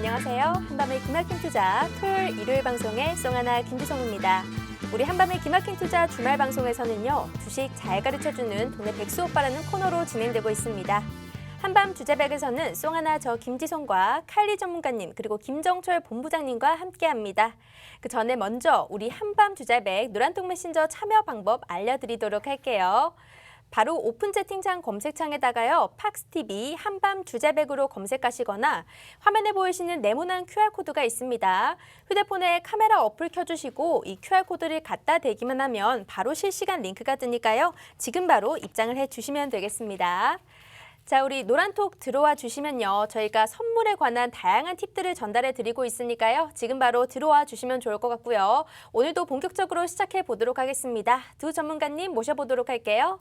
안녕하세요. 한밤의 기막힌 투자 토요일 일요일 방송의 송하나 김지성입니다. 우리 한밤의 기막힌 투자 주말 방송에서는요. 주식 잘 가르쳐주는 동네 백수 오빠라는 코너로 진행되고 있습니다. 한밤 주제백에서는 송하나 저 김지성과 칼리 전문가님 그리고 김정철 본부장님과 함께합니다. 그 전에 먼저 우리 한밤 주제백 노란통 메신저 참여 방법 알려드리도록 할게요. 바로 오픈 채팅창 검색창에다가요. 팍스TV 한밤 주제백으로 검색하시거나 화면에 보이시는 네모난 QR코드가 있습니다. 휴대폰에 카메라 어플 켜주시고 이 QR코드를 갖다 대기만 하면 바로 실시간 링크가 뜨니까요. 지금 바로 입장을 해주시면 되겠습니다. 자, 우리 노란톡 들어와 주시면요. 저희가 선물에 관한 다양한 팁들을 전달해 드리고 있으니까요. 지금 바로 들어와 주시면 좋을 것 같고요. 오늘도 본격적으로 시작해 보도록 하겠습니다. 두 전문가님 모셔보도록 할게요.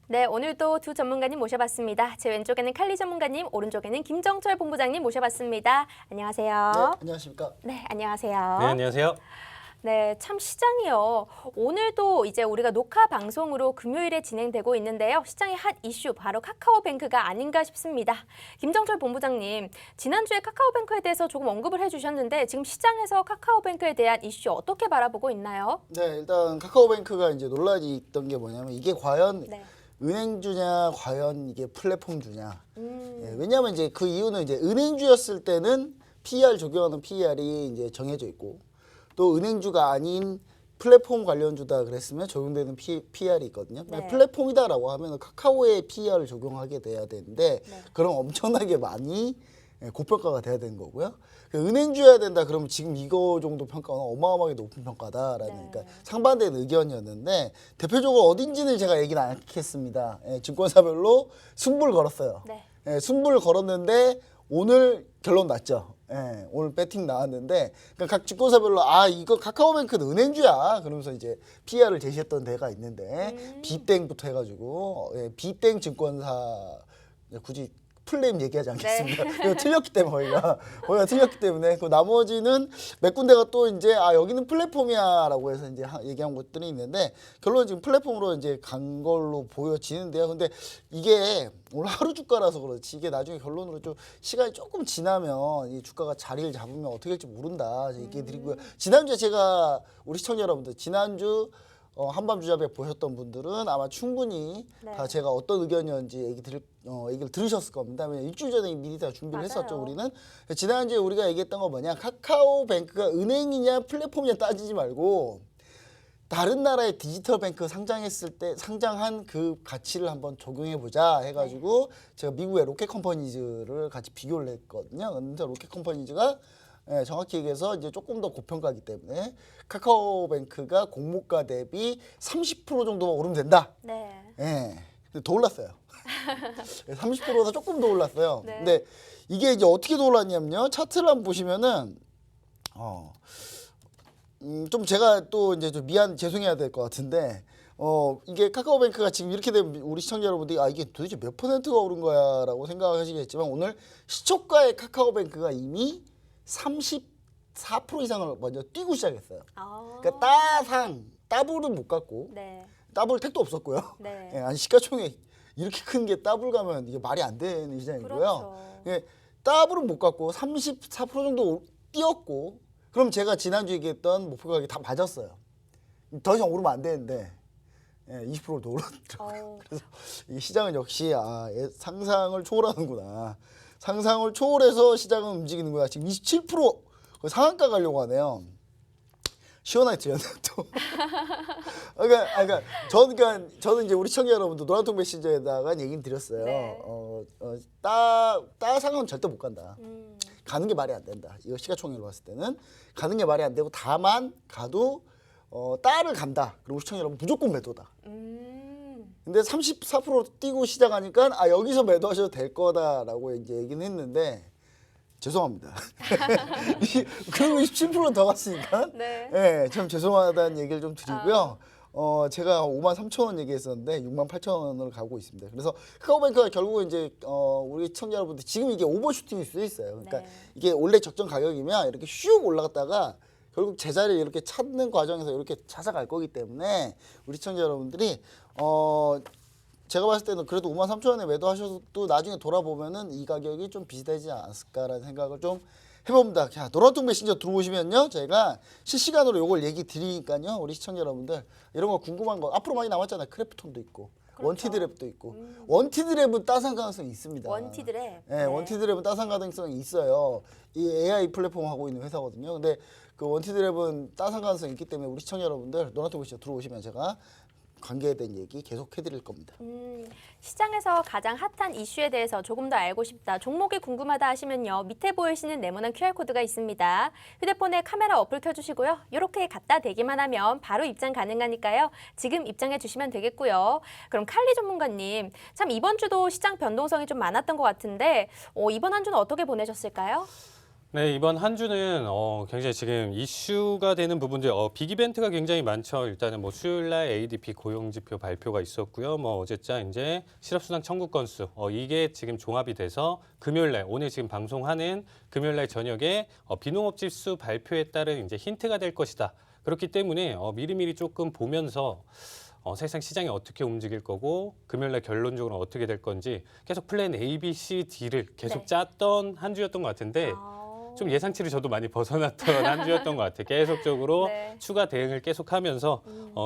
네, 오늘도 두 전문가님 모셔봤습니다. 제 왼쪽에는 칼리 전문가님, 오른쪽에는 김정철 본부장님 모셔봤습니다. 안녕하세요. 네, 안녕하십니까? 네, 안녕하세요. 네, 안녕하세요. 네, 참 시장이요. 오늘도 이제 우리가 녹화 방송으로 금요일에 진행되고 있는데요. 시장의 핫 이슈 바로 카카오뱅크가 아닌가 싶습니다. 김정철 본부장님, 지난주에 카카오뱅크에 대해서 조금 언급을 해주셨는데 지금 시장에서 카카오뱅크에 대한 이슈 어떻게 바라보고 있나요? 네, 일단 카카오뱅크가 이제 논란이 있던 게 뭐냐면 이게 과연 네. 은행주냐, 과연 이게 플랫폼주냐. 예, 왜냐하면 이제 그 이유는 이제 은행주였을 때는 PER 적용하는 PER이 이제 정해져 있고 또 은행주가 아닌 플랫폼 관련주다 그랬으면 적용되는 PER이 있거든요. 네. 플랫폼이다라고 하면 카카오의 PER을 적용하게 돼야 되는데 네. 그럼 엄청나게 많이 고평가가 돼야 되는 거고요. 은행주여야 된다 그러면 지금 이거 정도 평가는 어마어마하게 높은 평가다라는 네. 그러니까 상반된 의견이었는데 대표적으로 어딘지는 제가 얘기는 안 하겠습니다. 증권사별로 승부를 걸었어요. 네. 승부를 걸었는데 오늘 결론 났죠. 오늘 배팅 나왔는데 그러니까 각 증권사별로 이거 카카오뱅크는 은행주야 그러면서 이제 PR을 제시했던 데가 있는데 비땡부터 해가지고 비땡 증권사 굳이 풀네임 얘기하지 않겠습니다. 네. 틀렸기 때문에 거기가 틀렸기 때문에 그 나머지는 몇 군데가 또 이제 여기는 플랫폼이야라고 해서 이제 얘기한 것들이 있는데 결론은 지금 플랫폼으로 이제 간 걸로 보여지는데요. 근데 이게 오늘 하루 주가라서 그렇지 이게 나중에 결론으로 좀 시간이 조금 지나면 이 주가가 자리를 잡으면 어떻게 될지 모른다 얘기해 드리고요. 지난주에 제가 우리 시청자 여러분들 지난주 한밤 주자백 보셨던 분들은 아마 충분히 네. 다 제가 어떤 의견이었는지 얘기를 들으셨을 겁니다. 왜냐면 일주일 전에 미리 다 준비를 맞아요. 했었죠. 우리는 지난주에 우리가 얘기했던 거 뭐냐 카카오뱅크가 은행이냐 플랫폼이냐 따지지 말고 다른 나라의 디지털 뱅크 상장했을 때 상장한 그 가치를 한번 적용해 보자 해가지고 제가 미국의 로켓 컴퍼니즈를 같이 비교를 했거든요. 근데 로켓 컴퍼니즈가 정확히 얘기해서 이제 조금 더 고평가이기 때문에 카카오뱅크가 공모가 대비 30% 정도만 오르면 된다. 네. 근데 더 올랐어요. 30%보다 조금 더 올랐어요. 네. 근데 이게 이제 어떻게 더 올랐냐면요. 차트를 한번 보시면은 좀 제가 또 이제 좀 죄송해야 될 것 같은데 이게 카카오뱅크가 지금 이렇게 되면 우리 시청자 여러분들이 이게 도대체 몇 %가 오른 거야라고 생각하시겠지만 오늘 시초가의 카카오뱅크가 이미 34% 이상을 먼저 뛰고 시작했어요. 그러니까 따블은 못 갔고 네. 따블 택도 없었고요. 네. 아니 시가총액 이렇게 큰 게 따블 가면 이게 말이 안 되는 시장이고요. 그렇죠. 따블은 못 갔고 34% 정도 뛰었고 그럼 제가 지난주에 얘기했던 목표 가격이 다 맞았어요. 더 이상 오르면 안 되는데 20%를 더 오르더라고요. 그래서 이 시장은 역시 상상을 초월하는구나. 상상을 초월해서 시장은 움직이는구나. 지금 27% 상한가 가려고 하네요. 시원하게 들렸네요 또. 그러니까 저는 이제 우리 시청자 여러분들 노란통 메신저에다가 얘기는 드렸어요. 네. 상황은 절대 못 간다. 가는 게 말이 안 된다. 이거 시가총액으로 봤을 때는 가는 게 말이 안 되고 다만 가도 따를 간다. 그리고 시청자 여러분 무조건 매도다. 근데 34% 뛰고 시작하니까 여기서 매도하셔도 될 거다라고 이제 얘기는 했는데 죄송합니다. 그리고 27%더 갔으니까 네. 참 죄송하다는 얘기를 좀 드리고요. 제가 53,000원 얘기했었는데 68,000원으로 가고 있습니다. 그래서 카카오뱅크가 결국은 이제 우리 시청자 여러분들 지금 이게 오버슈팅일 수도 있어요. 그러니까 네. 이게 원래 적정 가격이면 이렇게 슉 올라갔다가 결국 제자리를 이렇게 찾는 과정에서 이렇게 찾아갈 거기 때문에 우리 시청자 여러분들이 제가 봤을 때는 그래도 53,000원에 매도하셔도 나중에 돌아보면은 이 가격이 좀 비슷하지 않았을까라는 생각을 좀 해봅니다. 자, 노란통 메신저 들어오시면요, 저희가 실시간으로 요걸 얘기 드리니까요, 우리 시청자 여러분들 이런 거 궁금한 거 앞으로 많이 남았잖아요. 크래프톤도 있고, 그렇죠. 원티드랩도 있고, 원티드랩은 따상 가능성이 있습니다. 원티드랩. 네, 네. 원티드랩은 따상 가능성이 있어요. 이 AI 플랫폼 하고 있는 회사거든요. 근데 그 원티드랩은 따상 가능성이 있기 때문에 우리 시청자 여러분들 노란통 메신저 들어오시면 제가 관계에 대한 얘기 계속 해드릴 겁니다. 시장에서 가장 핫한 이슈에 대해서 조금 더 알고 싶다, 종목이 궁금하다 하시면요. 밑에 보이시는 네모난 QR코드가 있습니다. 휴대폰에 카메라 어플 켜주시고요. 이렇게 갖다 대기만 하면 바로 입장 가능하니까요. 지금 입장해 주시면 되겠고요. 그럼 칼리 전문가님, 참 이번 주도 시장 변동성이 좀 많았던 것 같은데 이번 한 주는 어떻게 보내셨을까요? 네, 이번 한 주는 굉장히 지금 이슈가 되는 부분들, 빅 이벤트가 굉장히 많죠. 일단은 뭐 수요일 날 ADP 고용지표 발표가 있었고요. 뭐 어제자 이제 실업수당 청구 건수, 이게 지금 종합이 돼서 금요일 날, 오늘 지금 방송하는 금요일 날 저녁에 비농업 지수 발표에 따른 이제 힌트가 될 것이다. 그렇기 때문에 미리미리 조금 보면서 세상 시장이 어떻게 움직일 거고 금요일 날 결론적으로 어떻게 될 건지 계속 플랜 A, B, C, D를 계속 네. 짰던 한 주였던 것 같은데 좀 예상치를 저도 많이 벗어났던 한 주였던 것 같아요. 계속적으로 네. 추가 대응을 계속하면서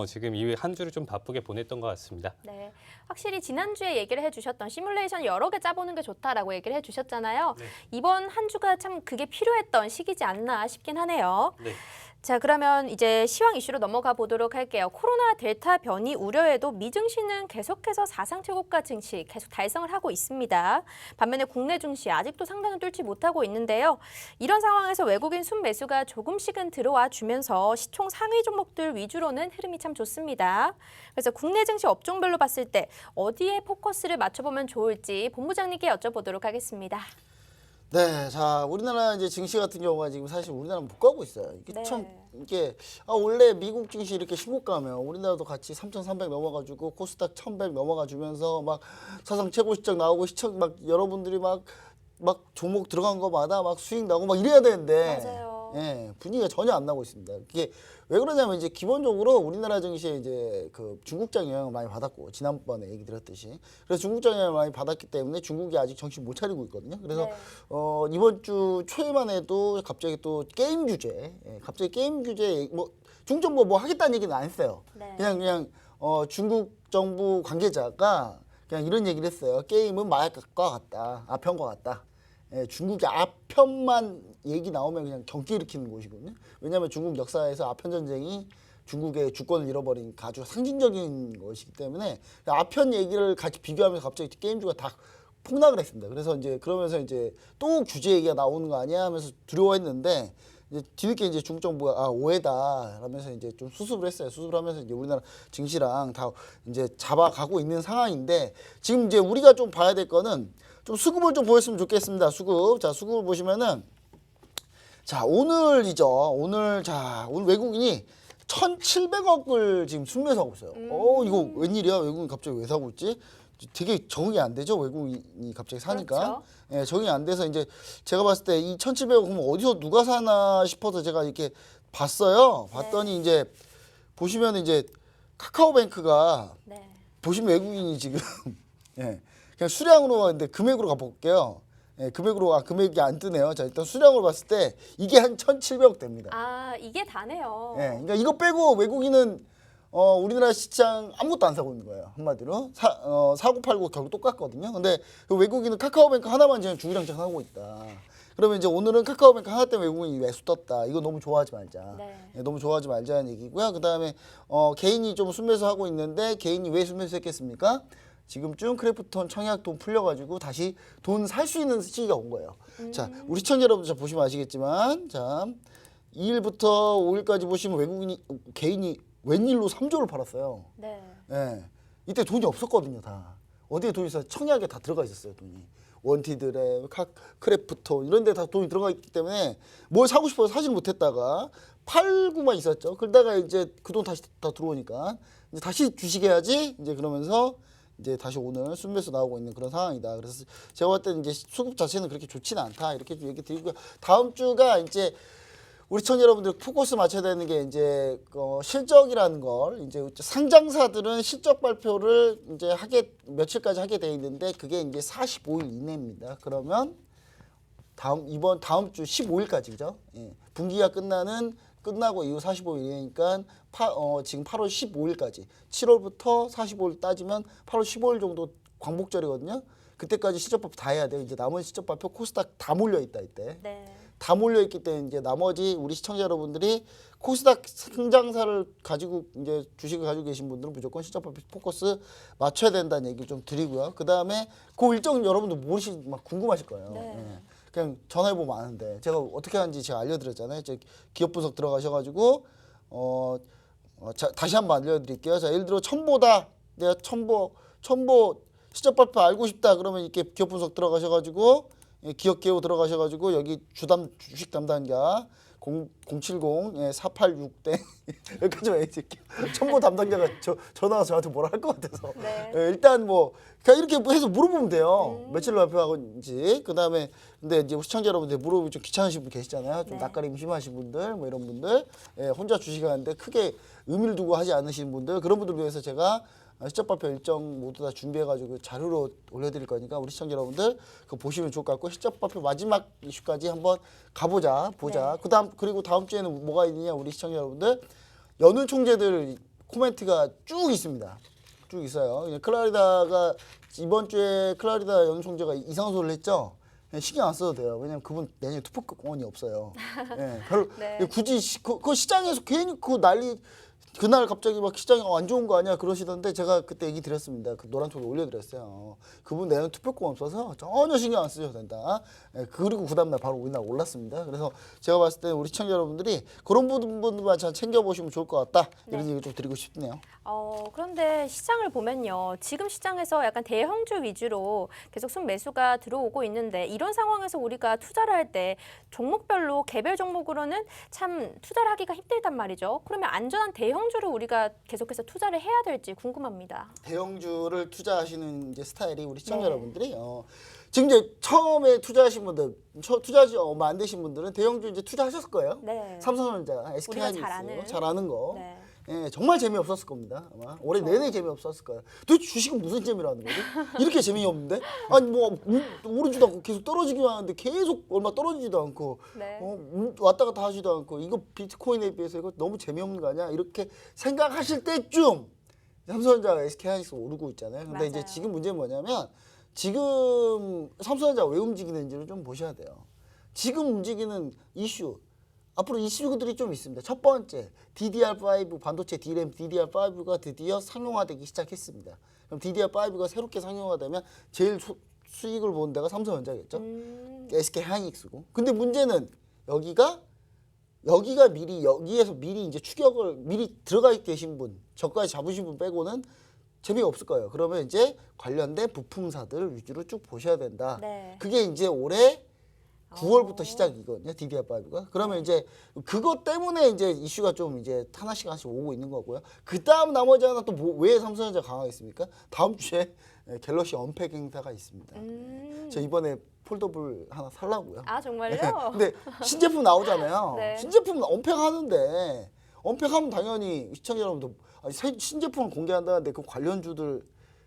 지금 이 한 주를 좀 바쁘게 보냈던 것 같습니다. 네, 확실히 지난주에 얘기를 해주셨던 시뮬레이션 여러 개 짜보는 게 좋다라고 얘기를 해주셨잖아요. 네. 이번 한 주가 참 그게 필요했던 시기지 않나 싶긴 하네요. 네. 자, 그러면 이제 시황 이슈로 넘어가 보도록 할게요. 코로나 델타 변이 우려에도 미증시는 계속해서 사상 최고가 증시 계속 달성을 하고 있습니다. 반면에 국내 증시 아직도 상단을 뚫지 못하고 있는데요. 이런 상황에서 외국인 순매수가 조금씩은 들어와 주면서 시총 상위 종목들 위주로는 흐름이 참 좋습니다. 그래서 국내 증시 업종별로 봤을 때 어디에 포커스를 맞춰보면 좋을지 본부장님께 여쭤보도록 하겠습니다. 네, 자 우리나라 이제 증시 같은 경우가 지금 사실 우리나라는 못 가고 있어요. 이게 네. 참 이게 원래 미국 증시 이렇게 신고가면 우리나라도 같이 3,300 넘어가지고 코스닥 1,100 넘어가 주면서 막 사상 최고 시적 나오고 시청 막 여러분들이 막 종목 들어간 거마다 막 수익 나고 막 이래야 되는데 맞아요. 예, 분위기가 전혀 안 나고 있습니다. 이게 왜 그러냐면 이제 기본적으로 우리나라 증시에 이제 그 중국장 영향을 많이 받았고 지난번에 얘기 드렸듯이 그래서 중국장 영향을 많이 받았기 때문에 중국이 아직 정신 못 차리고 있거든요. 그래서 네. 이번 주 초에만 해도 갑자기 또 게임 규제, 갑자기 게임 규제 뭐 중점 뭐 하겠다는 얘기는 안 했어요. 네. 그냥 중국 정부 관계자가 그냥 이런 얘기를 했어요. 게임은 마약과 같다, 아편과 같다. 예, 중국이 아편만 얘기 나오면 그냥 경기 일으키는 곳이거든요. 왜냐하면 중국 역사에서 아편 전쟁이 중국의 주권을 잃어버린 아주 상징적인 것이기 때문에 아편 얘기를 같이 비교하면서 갑자기 게임주가 다 폭락을 했습니다. 그래서 이제 그러면서 이제 또 규제 얘기가 나오는 거 아니야 하면서 두려워했는데 이제 뒤늦게 이제 중국 정부가 오해다 하면서 이제 좀 수습을 했어요. 수습을 하면서 이제 우리나라 증시랑 다 이제 잡아가고 있는 상황인데 지금 이제 우리가 좀 봐야 될 거는 좀 수급을 좀 보였으면 좋겠습니다. 수급. 자, 수급을 보시면은 자, 오늘이죠. 오늘 외국인이 1,700억을 지금 순매수하고 있어요. 이거 웬일이야? 외국인 갑자기 왜 사고 있지? 되게 적응이 안 되죠. 외국인이 갑자기 사니까. 그렇죠. 예, 적응이 안 돼서 이제 제가 봤을 때 이 1,700억 그러면 어디서 누가 사나 싶어서 제가 이렇게 봤어요. 봤더니 이제 보시면 이제 카카오뱅크가 네. 보시면 외국인이 지금 예, 그냥 수량으로 근데 금액으로 가볼게요. 예, 금액이 안 뜨네요. 자, 일단 수량으로 봤을 때 이게 한 1,700억 됩니다. 아, 이게 다네요. 예, 그러니까 이거 빼고 외국인은 우리나라 시장 아무것도 안 사고 있는 거예요. 한마디로 사고 팔고 결국 똑같거든요. 근데 그 외국인은 카카오뱅크 하나만 지금 주구장창 하고 있다. 그러면 이제 오늘은 카카오뱅크 하나 때문에 외국인이 매수 떴다. 이거 너무 좋아하지 말자. 네. 예, 너무 좋아하지 말자는 얘기고요. 그다음에 개인이 좀 순매수 하고 있는데 개인이 왜 순매수했겠습니까? 지금쯤 크래프톤 청약 돈 풀려가지고 다시 돈 살 수 있는 시기가 온 거예요. 자, 우리 시청자 여러분들 보시면 아시겠지만, 자, 2일부터 5일까지 보시면 개인이 웬일로 3조를 팔았어요. 네. 예, 이때 돈이 없었거든요, 다. 어디에 돈이 있어요? 청약에 다 들어가 있었어요, 돈이. 원티드래, 크래프톤 이런 데 다 돈이 들어가 있기 때문에 뭘 사고 싶어서 사지를 못했다가 팔고만 있었죠. 그러다가 이제 그 돈 다시 다 들어오니까 이제 다시 주식해야지 이제 그러면서 이제 다시 오늘 순매수 나오고 있는 그런 상황이다. 그래서 제가 봤을 때는 이제 수급 자체는 그렇게 좋지는 않다 이렇게 좀 얘기 드리고요. 다음 주가 이제 우리 시청자 여러분들 포커스 맞춰야 되는 게 이제 실적이라는 걸 이제 상장사들은 실적 발표를 이제 며칠까지 하게 돼 있는데 그게 이제 45일 이내입니다. 그러면 다음 주 15일까지죠. 예. 분기가 끝나고 이후 45일이니까 지금 8월 15일까지 7월부터 45일 따지면 8월 15일 정도 광복절이거든요. 그때까지 실적 발표 다 해야 돼요. 이제 나머지 실적 발표 코스닥 다 몰려 있다 이때. 네. 다 몰려 있기 때문에 이제 나머지 우리 시청자 여러분들이 코스닥 상장사를 가지고 이제 주식을 가지고 계신 분들은 무조건 실적 발표 포커스 맞춰야 된다는 얘기를 좀 드리고요. 그다음에 그 일정 여러분들 막 궁금하실 거예요. 네. 예. 그냥 전화해 보면 아는데 제가 어떻게 하는지 제가 알려드렸잖아요. 기업 분석 들어가셔가지고 다시 한번 알려드릴게요. 자, 예를 들어 내가 첨보 실적 발표 알고 싶다 그러면 이렇게 기업 분석 들어가셔가지고 기업 개요 들어가셔가지고 여기 주식 담당자 070-486대 여기까지만 얘기할게요. 첨보 담당자가 전화 와서 저한테 뭐라 할 것 같아서 네. 일단 뭐 그냥 이렇게 해서 물어보면 돼요. 며칠 발표하고인지. 그다음에 근데 이제 시청자 여러분들 물어보기 좀 귀찮으신 분 계시잖아요. 좀 네. 낯가림 심하신 분들 뭐 이런 분들 혼자 주식하는데 크게 의미를 두고 하지 않으시는 분들 그런 분들 위해서 제가 실적 발표 일정 모두 다 준비해가지고 자료로 올려드릴 거니까 우리 시청자 여러분들 그거 보시면 좋을 것 같고 실적 발표 마지막 이슈까지 한번 보자. 네. 그리고 다음 주에는 뭐가 있느냐 우리 시청자 여러분들 연은 총재들 코멘트가 쭉 있습니다. 쭉 있어요. 클라리다가 이번 주에 클라리다 연은 총재가 이상한 소리를 했죠. 그냥 신경 안 써도 돼요. 왜냐면 그분 내년에 투표권이 없어요. 예, 별로 네. 굳이 그 시장에서 괜히 그 난리 그날 갑자기 막 시장이 안 좋은 거 아니야 그러시던데 제가 그때 얘기 드렸습니다. 그 노란톡에 올려드렸어요. 그분 내년 투표권 없어서 전혀 신경 안 쓰셔도 된다. 예, 그리고 그 다음날 바로 우리나라 올랐습니다. 그래서 제가 봤을 때 우리 시청자 여러분들이 그런 부분들만 잘 챙겨보시면 좋을 것 같다. 이런 얘기 좀 드리고 싶네요. 그런데 시장을 보면요. 지금 시장에서 약간 대형주 위주로 계속 순매수가 들어오고 있는데 이런 상황에서 우리가 투자를 할 때 종목별로 개별 종목으로는 참 투자를 하기가 힘들단 말이죠. 그러면 안전한 대형주를 우리가 계속해서 투자를 해야 될지 궁금합니다. 대형주를 투자하시는 이제 스타일이 우리 시청자 네. 여러분들이 지금 이제 처음에 투자하신 분들, 투자지 얼마 안 되신 분들은 대형주 이제 투자하셨을 거예요. 네. 삼성전자, SK하이닉스 잘 아는 거. 네. 예, 정말 재미없었을 겁니다. 아마 올해 내내 재미없었을 거예요. 도대체 주식은 무슨 재미라는 거지? 이렇게 재미없는데? 아니 뭐 오르지도 않고 계속 떨어지기만 하는데 계속 얼마 떨어지지도 않고 네. 왔다 갔다 하지도 않고 이거 비트코인에 비해서 이거 너무 재미없는 거 아니야? 이렇게 생각하실 때쯤 삼성전자가 SK하이닉스 오르고 있잖아요. 근데 맞아요. 이제 지금 문제는 뭐냐면 지금 삼성전자가 왜 움직이는지를 좀 보셔야 돼요. 지금 움직이는 이슈 앞으로 이슈들이 좀 있습니다. 첫 번째, DDR5 반도체 D램 DDR5가 드디어 상용화되기 시작했습니다. 그럼 DDR5가 새롭게 상용화되면 제일 수익을 보는 데가 삼성전자겠죠. SK하이닉스고. 근데 문제는 여기가 여기에서 미리 이제 추격을 미리 들어가 계신 분, 저까지 잡으신 분 빼고는 재미가 없을 거예요. 그러면 이제 관련된 부품사들 위주로 쭉 보셔야 된다. 네. 그게 이제 올해 9월부터 시작이거든요. DDR5가. 그러면 이제 그것 때문에 이제 이슈가 좀 이제 하나씩 오고 있는 거고요. 그 다음 나머지 하나 또 왜 삼성전자 강하겠습니까? 다음 주에 갤럭시 언팩 행사가 있습니다. 저 이번에 폴더블 하나 살라고요. 아 정말요? 근데 신제품 나오잖아요. 네. 신제품 언팩하는데 언팩하면 당연히 시청자 여러분도 신제품을 공개한다는데 그 관련주들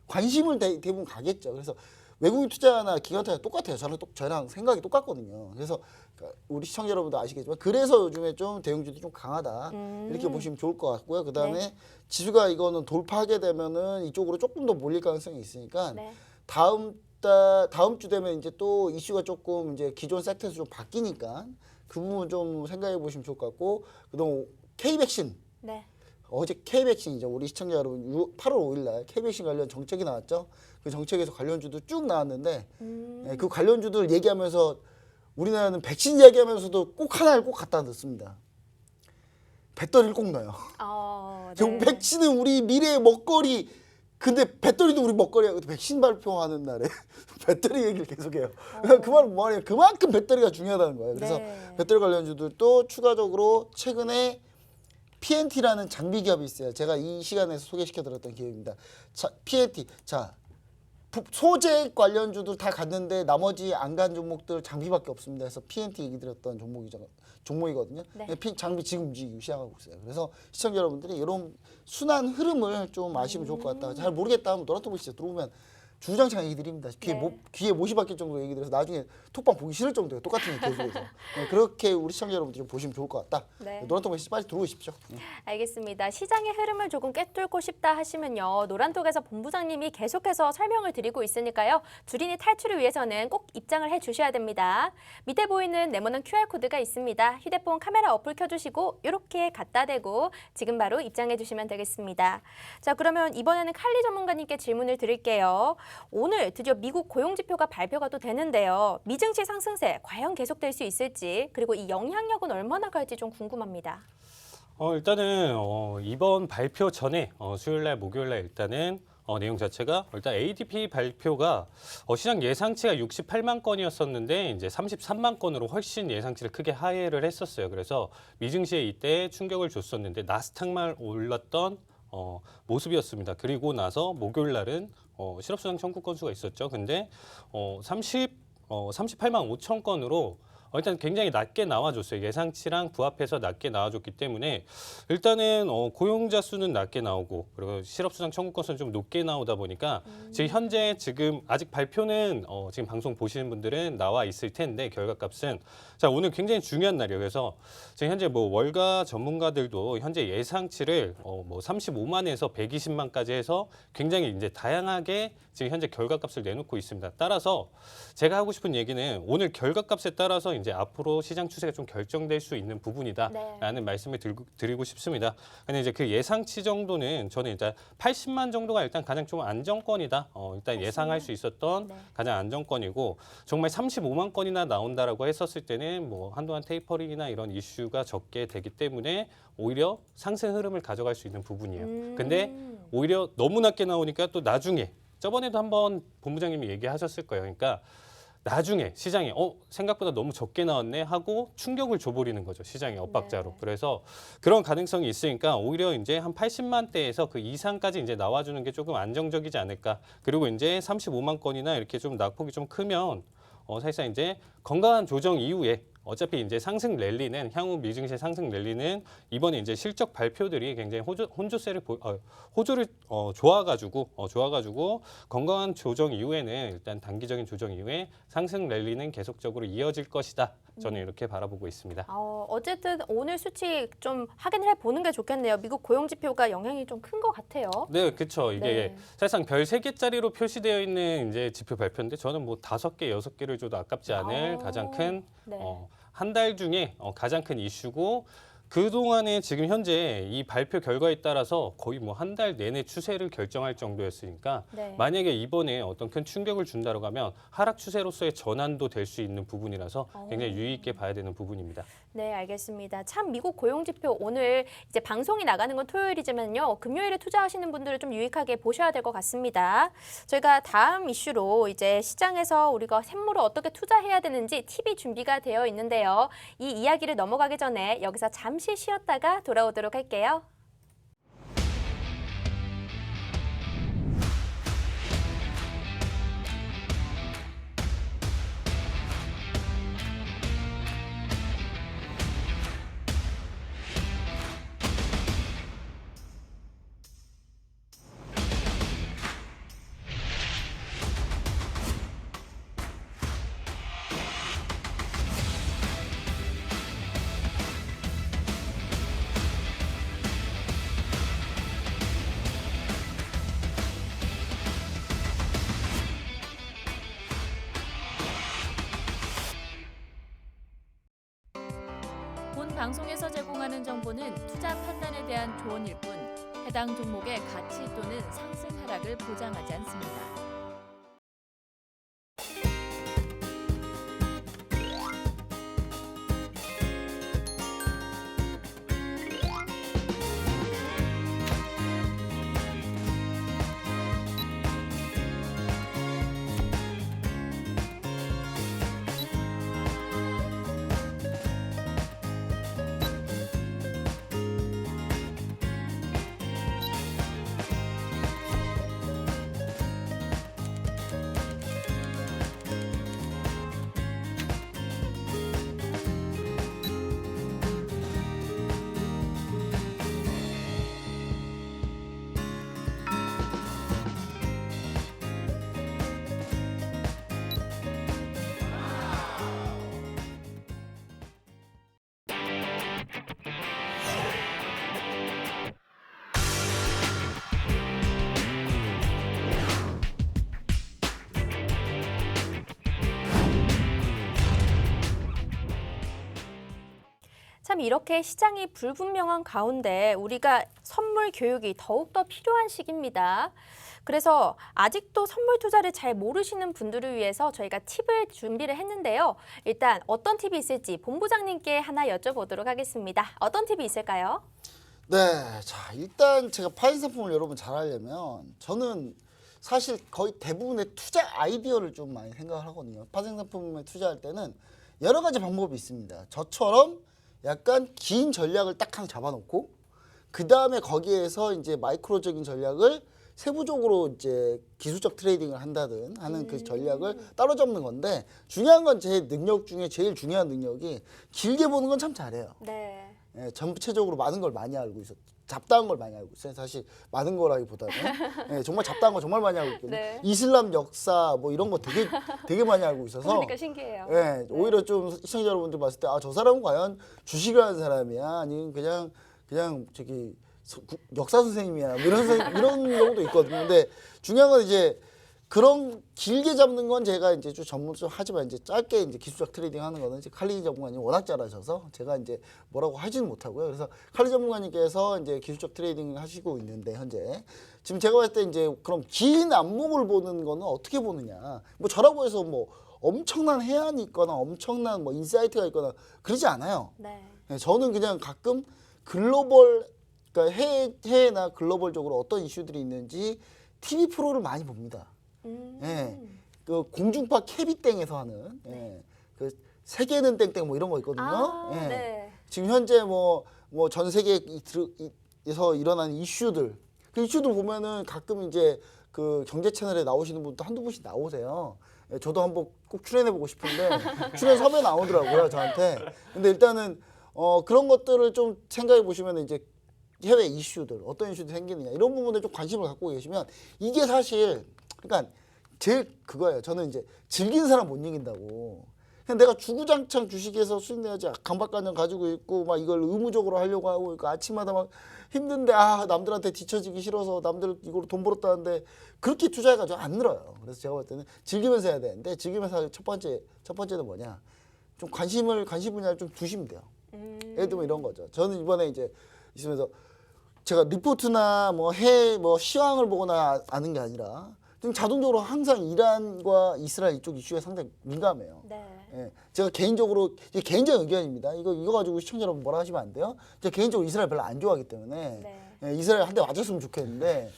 관심을 대부분 가겠죠. 그래서 외국인 투자나 기관 투자 똑같아요. 저랑 생각이 똑같거든요. 그래서 우리 시청자 여러분도 아시겠지만 그래서 요즘에 좀 대형주들이 좀 강하다 이렇게 보시면 좋을 것 같고요. 그 다음에 네. 지수가 이거는 돌파하게 되면은 이쪽으로 조금 더 몰릴 가능성이 있으니까 네. 다음 주 되면 이제 또 이슈가 조금 이제 기존 섹터에서 좀 바뀌니까 그 부분 좀 생각해 보시면 좋을 것 같고 그다음 K백신 네. 어제 K백신이죠. 우리 시청자 여러분 8월 5일 날 K백신 관련 정책이 나왔죠. 그 정책에서 관련주도 쭉 나왔는데 그 관련주들 얘기하면서 우리나라는 백신 얘기하면서도 꼭 하나를 꼭 갖다 넣습니다. 배터리를 꼭 넣어요. 네. 백신은 우리 미래의 먹거리 근데 배터리도 우리 먹거리야. 백신 발표하는 날에 배터리 얘기를 계속해요. 그 말은 뭐하냐? 그만큼 배터리가 중요하다는 거예요. 그래서 네. 배터리 관련주들도 추가적으로 최근에 PNT라는 장비 기업이 있어요. 제가 이 시간에서 소개시켜드렸던 기업입니다. 자, PNT. 자, 소재 관련주들 다 갔는데 나머지 안 간 종목들 장비밖에 없습니다. 그래서 PNT 얘기 드렸던 종목이거든요. 네. 장비 지금 움직이기 시작하고 있어요. 그래서 시청자 여러분들이 이런 순환 흐름을 좀 아시면 좋을 것 같다. 잘 모르겠다 하면 노란톡 보시죠. 들어오면 주장창 얘기 드립니다. 귀에 못이 박힐 정도로 얘기 드려서 나중에 톡방 보기 싫을 정도예요. 똑같은 얘기 계속해서. 그렇게 우리 시청자 여러분들이 좀 보시면 좋을 것 같다. 네. 노란톡 보시 빨리 들어오십시오. 알겠습니다. 시장의 흐름을 조금 꿰뚫고 싶다 하시면요. 노란톡에서 본부장님이 계속해서 설명을 드리고 있으니까요. 주린이 탈출을 위해서는 꼭 입장을 해주셔야 됩니다. 밑에 보이는 네모난 QR코드가 있습니다. 휴대폰 카메라 어플 켜주시고 이렇게 갖다 대고 지금 바로 입장해 주시면 되겠습니다. 자, 그러면 이번에는 칼리 전문가님께 질문을 드릴게요. 오늘 드디어 미국 고용지표가 발표가 또 되는데요. 미증시 상승세 과연 계속될 수 있을지 그리고 이 영향력은 얼마나 갈지 좀 궁금합니다. 일단은 이번 발표 전에 수요일 날, 목요일 날 일단은 내용 자체가 일단 ADP 발표가 시장 예상치가 68만 건이었었는데 이제 33만 건으로 훨씬 예상치를 크게 하회를 했었어요. 그래서 미증시에 이때 충격을 줬었는데 나스닥만 올랐던 모습이었습니다. 그리고 나서 목요일 날은 실업수당 청구 건수가 있었죠. 근데 38만 5천 건으로 일단 굉장히 낮게 나와줬어요. 예상치랑 부합해서 낮게 나와줬기 때문에 일단은 고용자 수는 낮게 나오고 그리고 실업수당 청구 건수는 좀 높게 나오다 보니까 지금 현재 아직 발표는 지금 방송 보시는 분들은 나와 있을 텐데 결과값은 자 오늘 굉장히 중요한 날이에요. 그래서 지금 현재 뭐 월가 전문가들도 현재 예상치를 뭐 35만에서 120만까지 해서 굉장히 이제 다양하게 지금 현재 결과값을 내놓고 있습니다. 따라서 제가 하고 싶은 얘기는 오늘 결과값에 따라서 이제 앞으로 시장 추세가 좀 결정될 수 있는 부분이다라는 네. 말씀을 드리고 싶습니다. 근데 이제 그 예상치 정도는 저는 일단 80만 정도가 일단 가장 좀 안정권이다. 일단 예상할 수 있었던 네. 가장 안정권이고 정말 35만 건이나 나온다라고 했었을 때는 뭐 한동안 테이퍼링이나 이런 이슈가 적게 되기 때문에 오히려 상승 흐름을 가져갈 수 있는 부분이에요. 근데 오히려 너무 낮게 나오니까 또 나중에 저번에도 한번 본부장님이 얘기하셨을 거예요. 그러니까 나중에 시장이 생각보다 너무 적게 나왔네 하고 충격을 줘버리는 거죠. 시장의 엇박자로. 네. 그래서 그런 가능성이 있으니까 오히려 이제 한 80만 대에서 그 이상까지 이제 나와주는 게 조금 안정적이지 않을까. 그리고 이제 35만 건이나 이렇게 좀 낙폭이 좀 크면 사실상 이제 건강한 조정 이후에 어차피 이제 상승 랠리는 향후 미증시 상승 랠리는 이번에 이제 실적 발표들이 굉장히 호조를 좋아가지고 건강한 조정 이후에는 일단 단기적인 조정 이후에 상승 랠리는 계속적으로 이어질 것이다. 저는 이렇게 바라보고 있습니다. 어쨌든 오늘 수치 좀 확인을 해보는 게 좋겠네요. 미국 고용지표가 영향이 좀 큰 것 같아요. 네, 그렇죠. 이게 네. 사실상 별 3개짜리로 표시되어 있는 이제 지표 발표인데 저는 뭐 5개, 6개를 줘도 아깝지 않을 가장 큰 네. 한 달 중에 가장 큰 이슈고 그동안에 지금 현재 이 발표 결과에 따라서 거의 뭐 한 달 내내 추세를 결정할 정도였으니까 네. 만약에 이번에 어떤 큰 충격을 준다고 하면 하락 추세로서의 전환도 될 수 있는 부분이라서 굉장히 유의 있게 봐야 되는 부분입니다. 네, 알겠습니다. 참 미국 고용지표 오늘 이제 방송이 나가는 건 토요일이지만요. 금요일에 투자하시는 분들은 좀 유익하게 보셔야 될 것 같습니다. 저희가 다음 이슈로 이제 시장에서 우리가 샘물을 어떻게 투자해야 되는지 팁이 준비가 되어 있는데요. 이 이야기를 넘어가기 전에 여기서 잠시 쉬었다가 돌아오도록 할게요. 본 방송에서 제공하는 정보는 투자 판단에 대한 조언일 뿐 해당 종목의 가치 또는 상승 하락을 보장하지 않습니다. 참 이렇게 시장이 불분명한 가운데 우리가 선물 교육이 더욱더 필요한 시기입니다. 그래서 아직도 선물 투자를 잘 모르시는 분들을 위해서 저희가 팁을 준비를 했는데요. 일단 어떤 팁이 있을지 본부장님께 하나 여쭤보도록 하겠습니다. 어떤 팁이 있을까요? 네, 자 일단 제가 파생 상품을 여러분 잘 하려면 저는 사실 거의 대부분의 투자 아이디어를 좀 많이 생각을 하거든요. 파생 상품에 투자할 때는 여러 가지 방법이 있습니다. 저처럼 약간 긴 전략을 딱 하나 잡아놓고 그 다음에 거기에서 이제 마이크로적인 전략을 세부적으로 이제 기술적 트레이딩을 한다든 하는 그 전략을 따로 잡는 건데 중요한 건 제 능력 중에 제일 중요한 능력이 길게 보는 건 참 잘해요. 네. 예, 전체적으로 많은 걸 많이 알고 있어. 잡다한 걸 많이 알고 있어요. 사실 많은 거라기보다는 예, 정말 잡다한 거 정말 많이 알고 있거든요. 네. 이슬람 역사 뭐 이런 거 되게 많이 알고 있어서 그러니까 신기해요. 예, 오히려 좀 시청자 여러분들 봤을 때 아, 저 사람은 과연 주식을 하는 사람이야 아니면 그냥 저기 역사 선생님이야 뭐 이런 경우도 있거든요. 근데 중요한 건 이제 그런 길게 잡는 건 제가 이제 좀 전문적으로 하지만 이제 짧게 이제 기술적 트레이딩 하는 거는 이제 칼리 전문가님 워낙 잘하셔서 제가 이제 뭐라고 하지는 못하고요. 그래서 칼리 전문가님께서 이제 기술적 트레이딩을 하시고 있는데 현재 지금 제가 봤을 때 이제 그럼 긴 안목을 보는 거는 어떻게 보느냐. 뭐 저라고 해서 뭐 엄청난 해안이 있거나 엄청난 뭐 인사이트가 있거나 그러지 않아요. 네. 네, 저는 그냥 가끔 글로벌 그러니까 해외나 글로벌적으로 어떤 이슈들이 있는지 TV 프로를 많이 봅니다. 예, 그 공중파 캐비땡에서 하는 그 세계는 땡땡 뭐 이런 거 있거든요. 아, 예. 네. 지금 현재 뭐 전 세계에서 일어나는 이슈들 그 이슈들 보면은 가끔 이제 그 경제 채널에 나오시는 분도 한두 분씩 나오세요. 예, 저도 한번 꼭 출연해보고 싶은데 출연 섭외 나오더라고요 저한테. 근데 일단은 그런 것들을 좀 생각해 보시면 이제 해외 이슈들 어떤 이슈들이 생기느냐 이런 부분에 좀 관심을 갖고 계시면 이게 사실 그러니까 제일 그거예요. 저는 이제 즐기는 사람 못 이긴다고. 그냥 내가 주구장창 주식에서 수익 내야지 강박관념 가지고 있고 막 이걸 의무적으로 하려고 하고 있고 아침마다 막 힘든데 아 남들한테 뒤처지기 싫어서 남들 이걸로 돈 벌었다는데 그렇게 투자해가지고 안 늘어요. 그래서 제가 볼 때는 즐기면서 해야 되는데 즐기면서 첫 번째는 뭐냐 좀 관심 분야를 좀 두시면 돼요. 예를 들면 이런 거죠. 저는 이번에 이제 있으면서 제가 리포트나 뭐 시황을 보거나 아는 게 아니라 좀 자동적으로 항상 이란과 이스라엘 이쪽 이슈에 상당히 민감해요. 네. 예, 제가 개인적으로 이게 개인적 의견입니다. 이거 가지고 시청자 여러분 뭐라 하시면 안 돼요. 제가 개인적으로 이스라엘 별로 안 좋아하기 때문에 네. 예, 이스라엘 한 대 맞았으면 좋겠는데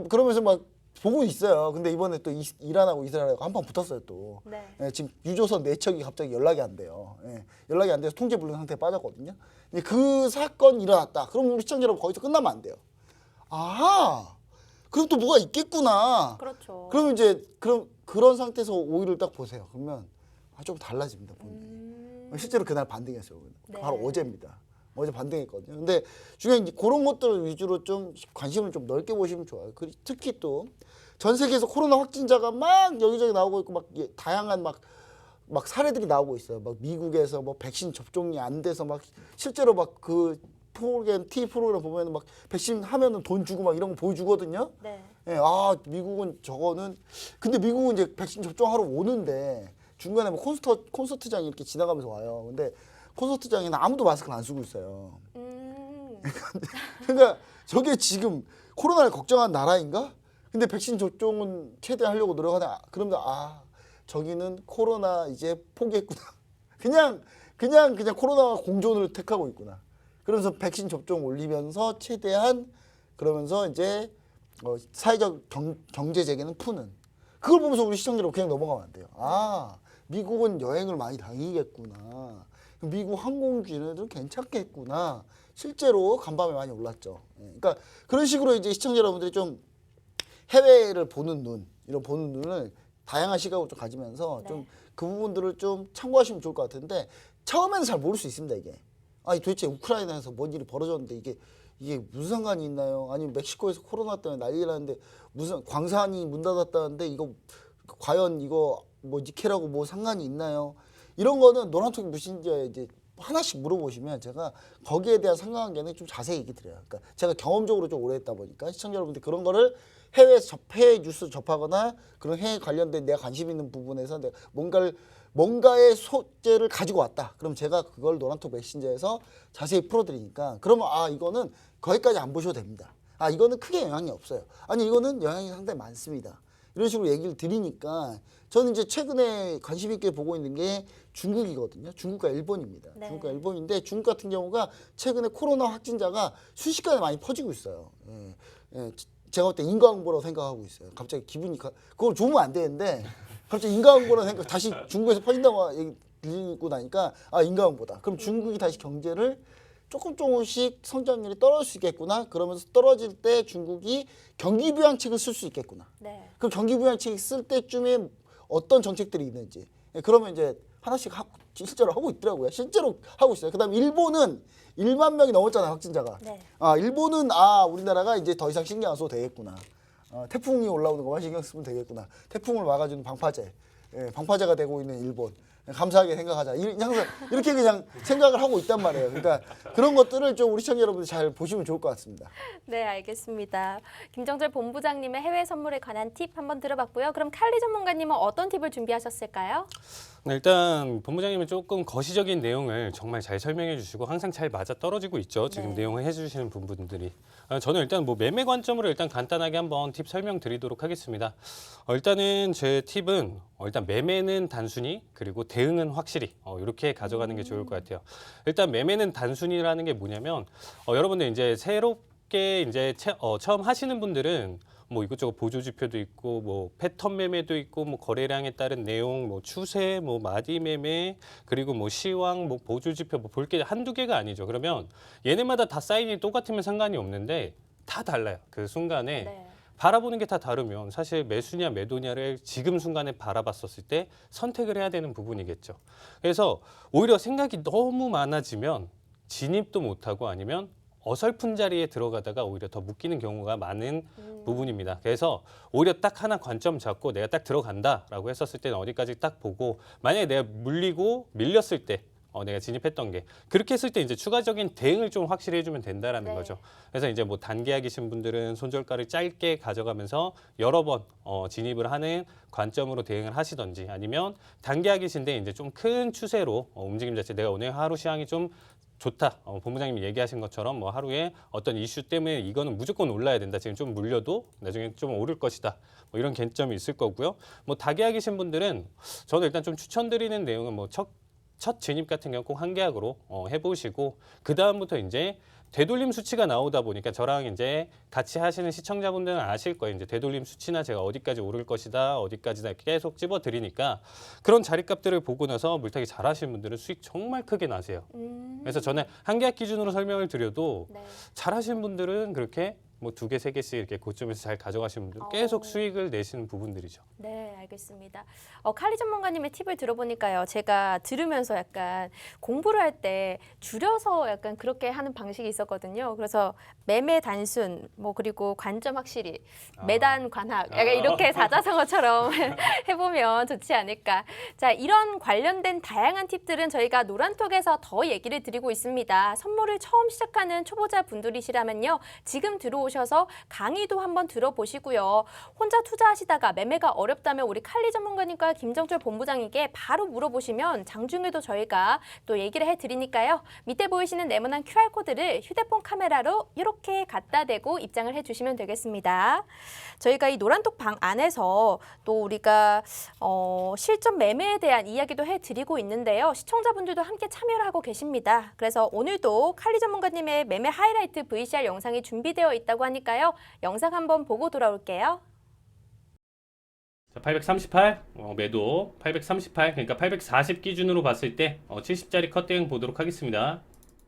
그러면서 막 보고 있어요. 근데 이번에 또 이란하고 이스라엘하고 한판 붙었어요 또. 네. 예, 지금 유조선 4척이 갑자기 연락이 안 돼요. 예, 연락이 안 돼서 통제 불능 상태에 빠졌거든요. 근데 그 사건이 일어났다. 그럼 우리 시청자 여러분 거기서 끝나면 안 돼요. 아, 그럼 또 뭐가 있겠구나. 그렇죠. 그럼 이제 그런 상태에서 오일을 딱 보세요. 그러면 좀 달라집니다. 실제로 그날 반등했어요. 네. 바로 어제입니다. 어제 반등했거든요. 근데 중요한 게 그런 것들 위주로 좀 관심을 좀 넓게 보시면 좋아요. 특히 또 전 세계에서 코로나 확진자가 막 여기저기 나오고 있고 막 다양한 막 사례들이 나오고 있어요. 막 미국에서 뭐 백신 접종이 안 돼서 막 실제로 막 그 TV 프로그램 보면은 막 백신 하면은 돈 주고 막 이런 거 보여주거든요. 네. 예, 아 미국은 저거는 근데 미국은 이제 백신 접종하러 오는데 중간에 뭐 콘서트장이 이렇게 지나가면서 와요. 근데 콘서트장에는 아무도 마스크를 안 쓰고 있어요. 그러니까 저게 지금 코로나를 걱정한 나라인가? 근데 백신 접종은 최대한 하려고 노력하다. 그러면 저기는 코로나 이제 포기했구나. 그냥 코로나와 공존을 택하고 있구나. 그러면서 백신 접종 올리면서 최대한 그러면서 이제 사회적 경제 재개는 푸는. 그걸 보면서 우리 시청자로 그냥 넘어가면 안 돼요. 아, 미국은 여행을 많이 다니겠구나. 미국 항공기는 괜찮겠구나. 실제로 간밤에 많이 올랐죠. 그러니까 그런 식으로 이제 시청자 여러분들이 좀 해외를 보는 눈, 이런 보는 눈을 다양한 시각으로 좀 가지면서 좀 그 부분들을 좀 참고하시면 좋을 것 같은데 처음에는 잘 모를 수 있습니다. 이게 도대체 우크라이나에서 뭔 일이 벌어졌는데 이게 무슨 상관이 있나요? 아니면 멕시코에서 코로나 때문에 난리 나는데 무슨 광산이 문 닫았다는데 이거 과연 이거 뭐 니켈하고 뭐 상관이 있나요? 이런 거는 노란톡 무신자에 이제 하나씩 물어보시면 제가 거기에 대한 상관관계는 좀 자세히 얘기 드려요. 그러니까 제가 경험적으로 좀 오래 했다 보니까 시청자 여러분들 그런 거를 해외 뉴스 접하거나 그런 해외 관련된 내가 관심 있는 부분에서 내가 뭔가의 소재를 가지고 왔다. 그럼 제가 그걸 노란톡 메신저에서 자세히 풀어드리니까 그러면 이거는 거기까지 안 보셔도 됩니다. 이거는 크게 영향이 없어요. 아니 이거는 영향이 상당히 많습니다. 이런 식으로 얘기를 드리니까 저는 이제 최근에 관심 있게 보고 있는 게 중국이거든요. 중국과 일본입니다. 네. 중국과 일본인데 중국 같은 경우가 최근에 코로나 확진자가 순식간에 많이 퍼지고 있어요. 제가 볼 때 인과응보라고 생각하고 있어요. 갑자기 기분이 그걸 좋으면 안 되는데 갑자기 인과응보라고 생각 다시 중국에서 퍼진다고 얘기 들리고 나니까 인과응보다. 그럼 중국이 다시 경제를 조금씩 성장률이 떨어질 수 있겠구나. 그러면서 떨어질 때 중국이 경기 부양책을 쓸 수 있겠구나. 네. 그럼 경기 부양책이 쓸 때쯤에 어떤 정책들이 있는지. 그러면 이제 하나씩 실제로 하고 있더라고요. 실제로 하고 있어요. 그다음에 일본은 1만 명이 넘었잖아요, 확진자가. 네. 일본은 우리나라가 이제 더 이상 신경 안 써도 되겠구나. 태풍이 올라오는 것만 신경 쓰면 되겠구나. 태풍을 막아주는 방파제. 방파제가 되고 있는 일본. 감사하게 생각하자. 항상 이렇게 그냥 생각을 하고 있단 말이에요. 그러니까 그런 것들을 좀 우리 시청자 여러분들 잘 보시면 좋을 것 같습니다. 네, 알겠습니다. 김정철 본부장님의 해외 선물에 관한 팁 한번 들어봤고요. 그럼 칼리 전문가님은 어떤 팁을 준비하셨을까요? 네, 일단 본부장님은 조금 거시적인 내용을 정말 잘 설명해 주시고 항상 잘 맞아 떨어지고 있죠. 지금 네. 내용을 해주시는 분들이. 저는 일단 매매 관점으로 일단 간단하게 한번 팁 설명드리도록 하겠습니다. 일단은 제 팁은 일단 매매는 단순히 그리고 대응은 확실히 이렇게 가져가는 게 좋을 것 같아요. 일단 매매는 단순히라는 게 뭐냐면 여러분들 이제 새롭게 이제 처음 하시는 분들은 이것저것 보조 지표도 있고 패턴 매매도 있고 거래량에 따른 내용 추세 마디 매매 그리고 시황 보조 지표 볼 게 한두 개가 아니죠. 그러면 얘네마다 다 사인이 똑같으면 상관이 없는데 다 달라요. 그 순간에 네. 바라보는 게 다 다르면 사실 매수냐 매도냐를 지금 순간에 바라봤었을 때 선택을 해야 되는 부분이겠죠. 그래서 오히려 생각이 너무 많아지면 진입도 못하고 아니면 어설픈 자리에 들어가다가 오히려 더 묶이는 경우가 많은 부분입니다. 그래서 오히려 딱 하나 관점 잡고 내가 딱 들어간다라고 했었을 때는 어디까지 딱 보고 만약에 내가 밀렸을 때 내가 진입했던 게 그렇게 했을 때 이제 추가적인 대응을 좀 확실히 해주면 된다라는 네. 거죠. 그래서 이제 단계약이신 분들은 손절가를 짧게 가져가면서 여러 번 진입을 하는 관점으로 대응을 하시던지 아니면 단계약이신데 이제 좀 큰 추세로 움직임 자체 내가 오늘 하루 시황이 좀 좋다. 본부장님이 얘기하신 것처럼 하루에 어떤 이슈 때문에 이거는 무조건 올라야 된다. 지금 좀 물려도 나중에 좀 오를 것이다. 이런 관점이 있을 거고요. 다계약이신 분들은 저는 일단 좀 추천드리는 내용은 첫 진입 같은 경우 꼭 한 계약으로 해보시고 그 다음부터 이제 되돌림 수치가 나오다 보니까 저랑 이제 같이 하시는 시청자분들은 아실 거예요. 이제 되돌림 수치나 제가 어디까지 오를 것이다, 어디까지나 계속 집어드리니까 그런 자리값들을 보고 나서 물타기 잘하시는 분들은 수익 정말 크게 나세요. 그래서 저는 한 계약 기준으로 설명을 드려도 네. 잘하시는 분들은 그렇게 두 개, 세 개씩 이렇게 고점에서 잘 가져가시는 분들 계속 수익을 내시는 부분들이죠. 네, 알겠습니다. 칼리 전문가님의 팁을 들어보니까요. 제가 들으면서 약간 공부를 할 때 줄여서 약간 그렇게 하는 방식이 있었거든요. 그래서 매매 단순, 그리고 관점 확실히, 매단 관학, 약간 이렇게 사자성어처럼 해보면 좋지 않을까. 자, 이런 관련된 다양한 팁들은 저희가 노란톡에서 더 얘기를 드리고 있습니다. 선물을 처음 시작하는 초보자 분들이시라면요. 지금 들어오셔서 강의도 한번 들어보시고요. 혼자 투자하시다가 매매가 어렵다면 우리 칼리 전문가님과 김정철 본부장님께 바로 물어보시면 장중에도 저희가 또 얘기를 해드리니까요. 밑에 보이시는 네모난 QR코드를 휴대폰 카메라로 이렇게 갖다 대고 입장을 해주시면 되겠습니다. 저희가 이 노란톡 방 안에서 또 우리가 실전 매매에 대한 이야기도 해드리고 있는데요. 시청자분들도 함께 참여를 하고 계십니다. 그래서 오늘도 칼리 전문가님의 매매 하이라이트 VCR 영상이 준비되어 있다고 하니까요. 영상 한번 보고 돌아올게요. 자, 838 매도 838 그러니까 840 기준으로 봤을 때 70짜리 컷 대응 보도록 하겠습니다.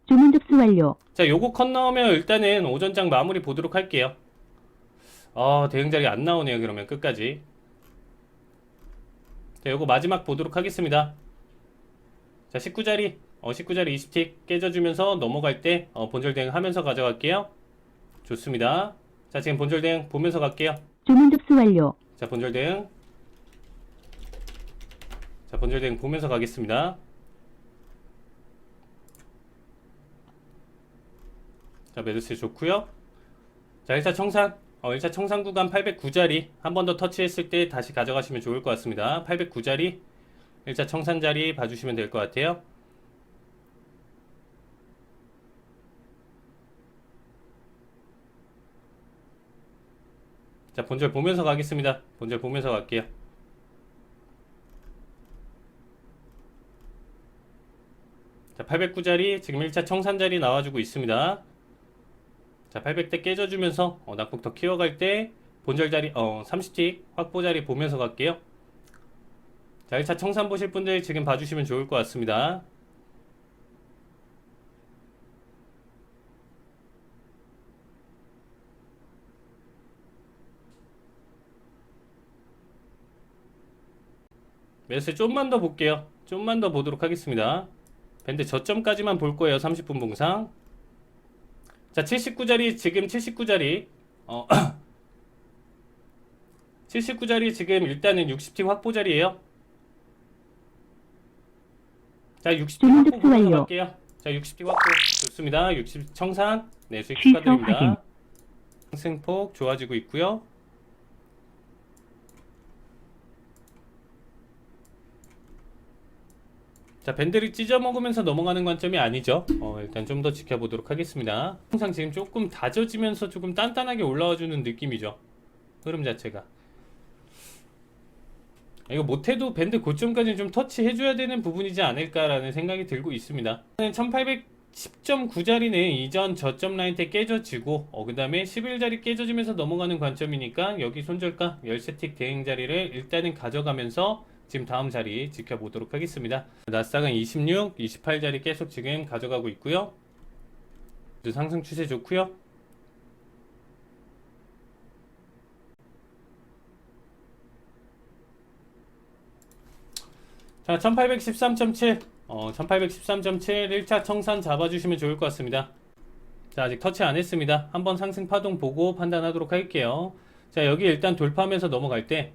주문 접수 완료. 자, 요거 컷 나오면 일단은 오전장 마무리 보도록 할게요. 대응 자리 안 나오네요. 그러면 끝까지. 자, 요거 마지막 보도록 하겠습니다. 자, 19자리 19자리 20틱 깨져주면서 넘어갈 때 본절 대응 하면서 가져갈게요. 좋습니다. 자, 지금 본절 대응 보면서 갈게요. 주문 접수 완료. 자, 본절 대응. 자, 본절 대응 보면서 가겠습니다. 자, 매도세 좋고요. 자, 1차 청산. 1차 청산 구간 809자리 한 번 더 터치했을 때 다시 가져가시면 좋을 것 같습니다. 809자리. 1차 청산 자리 봐주시면 될 것 같아요. 자, 본절 보면서 가겠습니다. 본절 보면서 갈게요. 자, 809자리 지금 1차 청산 자리 나와주고 있습니다. 자, 800대 깨져주면서 낙폭 더 키워갈 때 본절 자리 30틱 확보 자리 보면서 갈게요. 자, 1차 청산 보실 분들 지금 봐주시면 좋을 것 같습니다. 매수 좀만 더 볼게요. 좀만 더 보도록 하겠습니다. 밴드 저점까지만 볼 거예요. 30분 봉상. 자, 79자리 지금 79자리 79자리 지금 일단은 60틱 확보 자리예요. 자, 60틱 확보 보면서 갈게요. 자, 60틱 확보 좋습니다. 60 청산 네, 수익 축하드립니다. 상승폭 좋아지고 있고요. 자, 밴드를 찢어 먹으면서 넘어가는 관점이 아니죠. 일단 좀 더 지켜보도록 하겠습니다. 항상 지금 조금 다져지면서 조금 단단하게 올라와주는 느낌이죠. 흐름 자체가. 이거 못해도 밴드 고점까지는 좀 터치해줘야 되는 부분이지 않을까라는 생각이 들고 있습니다. 1810.9자리는 이전 저점 라인 때 깨져지고 그 다음에 11자리 깨져지면서 넘어가는 관점이니까 여기 손절가 13틱 대행 자리를 일단은 가져가면서 지금 다음 자리 지켜보도록 하겠습니다. 나스닥은 26, 28자리 계속 지금 가져가고 있고요. 상승 추세 좋고요. 자, 1813.7 1813.7 1차 청산 잡아주시면 좋을 것 같습니다. 자, 아직 터치 안 했습니다. 한번 상승 파동 보고 판단하도록 할게요. 자, 여기 일단 돌파하면서 넘어갈 때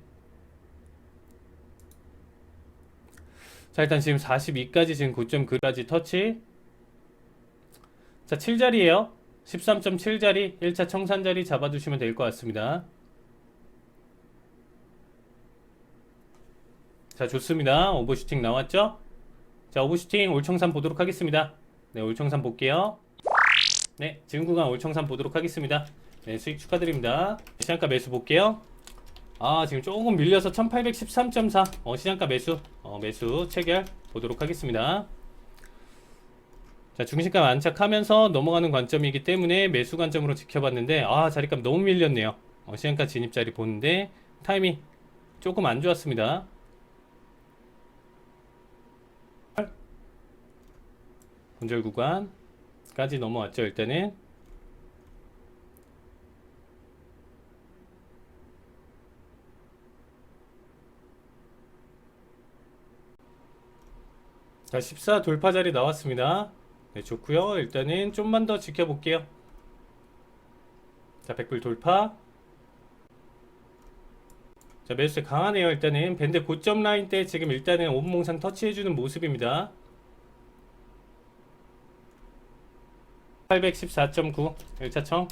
자, 일단 지금 42까지 지금 고점 그까지 터치. 자, 7자리에요. 13.7자리 1차 청산 자리 잡아주시면 될 것 같습니다. 자, 좋습니다. 오버슈팅 나왔죠? 자, 오버슈팅 올청산 보도록 하겠습니다. 네, 올청산 볼게요. 네, 지금 구간 올청산 보도록 하겠습니다. 네, 수익 축하드립니다. 시장가 매수 볼게요. 지금 조금 밀려서 1813.4 시장가 매수 매수 체결 보도록 하겠습니다. 자, 중심가 안착하면서 넘어가는 관점이기 때문에 매수 관점으로 지켜봤는데 자리값 너무 밀렸네요. 시장가 진입 자리 보는데 타이밍 조금 안 좋았습니다. 본절 구간까지 넘어왔죠. 일단은 자, 14 돌파 자리 나왔습니다. 네, 좋고요. 일단은 좀만 더 지켜볼게요. 자, 100불 돌파. 자, 매수세 강하네요. 일단은 밴드 고점 라인 때 지금 일단은 5분 봉상 터치해주는 모습입니다. 814.9 1차 청.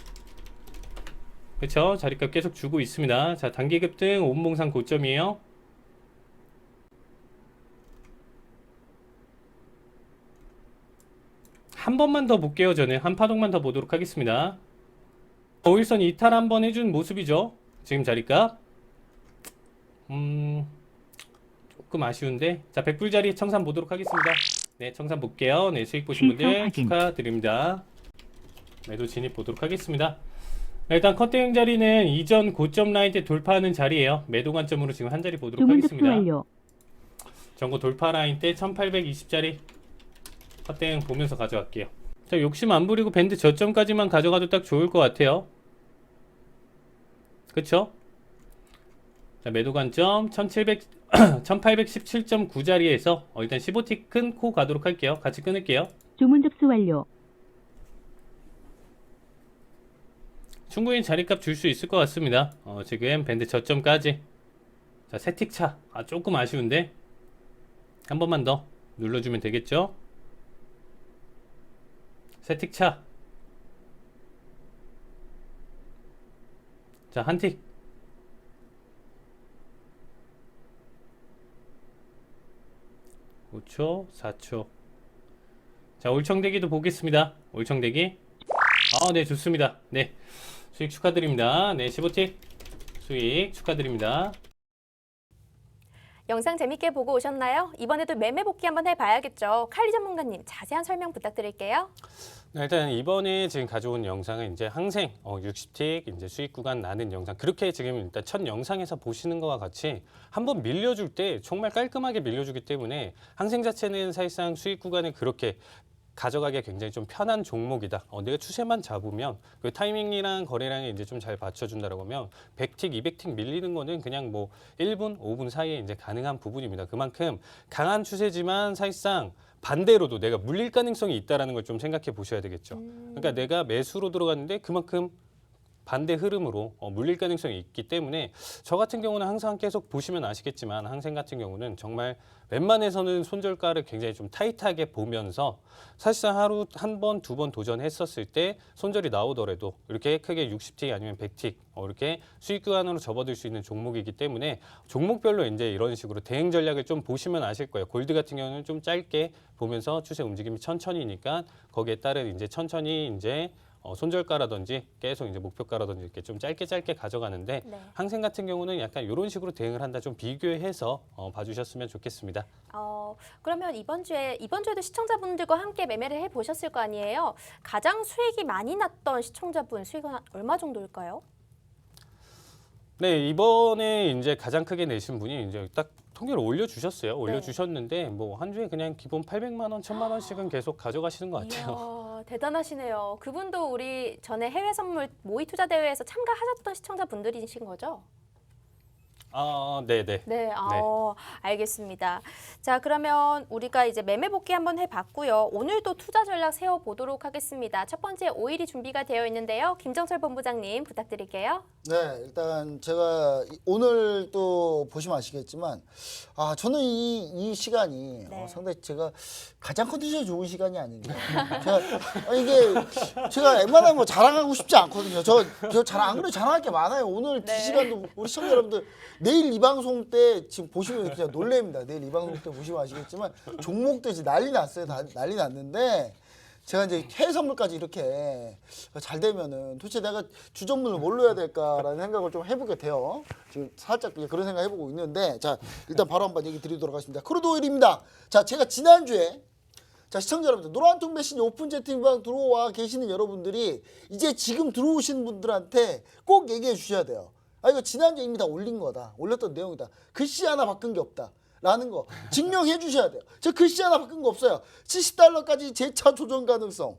그쵸, 자리값 계속 주고 있습니다. 자, 단기 급등 5분 봉상 고점이에요. 한 번만 더 볼게요. 저는 한 파동만 더 보도록 하겠습니다. 5일선 이탈 한번 해준 모습이죠. 지금 자리값 조금 아쉬운데. 자, 100불 자리 청산 보도록 하겠습니다. 네, 청산 볼게요. 네, 수익 보신 분들 축하드립니다. 매도 진입 보도록 하겠습니다. 일단 컷대행 자리는 이전 고점 라인 때 돌파하는 자리예요. 매도 관점으로 지금 한 자리 보도록 하겠습니다. 전고 돌파 라인 때 1820자리 컷대행 보면서 가져갈게요. 자, 욕심 안 부리고 밴드 저점까지만 가져가도 딱 좋을 것 같아요. 그쵸? 자, 매도 관점 1817.9자리에서 일단 15틱 큰 코 가도록 할게요. 같이 끊을게요. 주문 접수 완료. 충분히 자리값 줄 수 있을 것 같습니다. 지금 밴드 저점까지. 자, 3틱 차. 조금 아쉬운데 한 번만 더 눌러주면 되겠죠? 3틱 차. 자, 한 틱. 5초, 4초. 자, 올청대기도 보겠습니다. 올청대기. 네, 좋습니다. 네, 수익 축하드립니다. 네, 15틱 수익 축하드립니다. 영상 재밌게 보고 오셨나요? 이번에도 매매 복귀 한번 해봐야겠죠. 칼리 전문가님 자세한 설명 부탁드릴게요. 네, 일단 이번에 지금 가져온 영상은 이제 항생 60틱 이제 수익 구간 나는 영상. 그렇게 지금 일단 첫 영상에서 보시는 것과 같이 한번 밀려줄 때 정말 깔끔하게 밀려주기 때문에 항생 자체는 사실상 수익 구간을 그렇게 가져가기가 굉장히 좀 편한 종목이다. 내가 추세만 잡으면 그 타이밍이랑 거래량이 이제 좀 잘 받쳐준다라고 하면 100틱, 200틱 밀리는 거는 그냥 뭐 1분, 5분 사이에 이제 가능한 부분입니다. 그만큼 강한 추세지만 사실상 반대로도 내가 물릴 가능성이 있다라는 걸 좀 생각해 보셔야 되겠죠. 그러니까 내가 매수로 들어갔는데 그만큼 반대 흐름으로 물릴 가능성이 있기 때문에 저 같은 경우는 항상 계속 보시면 아시겠지만 항생 같은 경우는 정말 웬만해서는 손절가를 굉장히 좀 타이트하게 보면서 사실상 하루 한 번, 두 번 도전했었을 때 손절이 나오더라도 이렇게 크게 60틱 아니면 100틱 이렇게 수익 구간으로 접어들 수 있는 종목이기 때문에 종목별로 이제 이런 식으로 대응 전략을 좀 보시면 아실 거예요. 골드 같은 경우는 좀 짧게 보면서 추세 움직임이 천천히니까 거기에 따른 이제 천천히 이제 손절가라든지 계속 이제 목표가라든지 이렇게 좀 짧게 가져가는데 네. 항생 같은 경우는 약간 이런 식으로 대응을 한다 좀 비교해서 봐주셨으면 좋겠습니다. 그러면 이번 주에도 시청자분들과 함께 매매를 해보셨을 거 아니에요? 가장 수익이 많이 났던 시청자분 수익은 얼마 정도일까요? 네, 이번에 이제 가장 크게 내신 분이 이제 딱 통계를 올려주셨어요. 올려주셨는데 뭐 한 주에 그냥 기본 800만 원, 1000만 원씩은 계속 가져가시는 것 같아요. 이야, 대단하시네요. 그분도 우리 전에 해외 선물 모의 투자 대회에서 참가하셨던 시청자분들이신 거죠? 네네. 네, 알겠습니다. 자, 그러면 우리가 이제 매매 복귀 한번 해봤고요. 오늘도 투자 전략 세워보도록 하겠습니다. 첫 번째 5일이 준비가 되어 있는데요. 김정철 본부장님 부탁드릴게요. 네, 일단 제가 오늘 또 보시면 아시겠지만 저는 이 시간이 네. 상당히 제가 가장 컨디션이 좋은 시간이 아닌가. 제가 웬만하면 뭐 자랑하고 싶지 않거든요. 저 안 그래도 자랑할 게 많아요. 오늘 네. 2시간도 우리 시청자 여러분들 내일 이 방송 때 지금 보시면 그냥 놀랍니다. 내일 이 방송 때 보시면 아시겠지만 종목도 지금 난리 났어요. 다 난리 났는데 제가 이제 해외 선물까지 이렇게 잘 되면은 도대체 내가 주전문을 뭘로 해야 될까라는 생각을 좀 해보게 돼요. 지금 살짝 그런 생각 해보고 있는데 자 일단 바로 한번 얘기 드리도록 하겠습니다. 크루드 오일입니다. 자 제가 지난주에 자 시청자 여러분들 노란통 메신저 오픈 채팅방 들어와 계시는 여러분들이 이제 지금 들어오신 분들한테 꼭 얘기해 주셔야 돼요. 이거 지난주에 이미 다 올린 거다. 올렸던 내용이다. 글씨 하나 바꾼 게 없다. 라는 거 증명해 주셔야 돼요. 저 글씨 하나 바꾼 거 없어요. 70달러까지 재차 조정 가능성.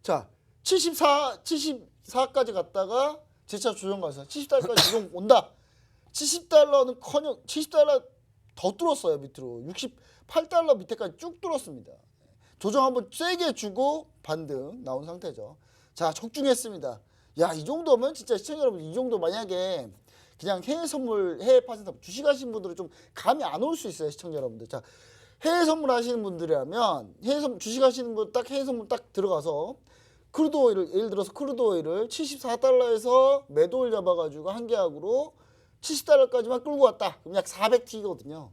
자, 74까지 갔다가 재차 조정 가능성. 70달러까지 조정 온다. 70달러는 커녕 70달러 더 뚫었어요. 밑으로. 68달러 밑에까지 쭉 뚫었습니다. 조정 한번 세게 주고 반등 나온 상태죠. 자, 적중했습니다. 야, 이 정도면 진짜 시청자 여러분 이 정도 만약에 그냥 해외 선물, 해외 파생사 주식 하시는 분들은 좀 감이 안 올 수 있어요, 시청자 여러분들. 자, 해외 선물 하시는 분들이라면 해외 선물 주식 하시는 분 딱 해외 선물 딱 들어가서 크루드 오일을 예를 들어서 크루드 오일을 74달러에서 매도를 잡아가지고 한 계약으로 70달러까지만 끌고 왔다. 그럼 약 400T거든요.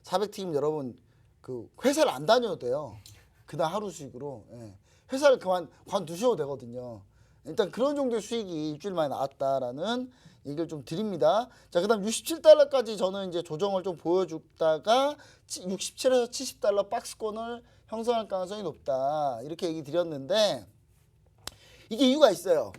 400T면 여러분 그 회사를 안 다녀도 돼요. 그날 하루 수익으로. 예. 회사를 관두셔도 되거든요. 일단 그런 정도의 수익이 일주일 만에 나왔다라는 얘기를 좀 드립니다. 자, 그다음 67달러까지 저는 이제 조정을 좀 보여주다가 67에서 70달러 박스권을 형성할 가능성이 높다. 이렇게 얘기 드렸는데 이게 이유가 있어요.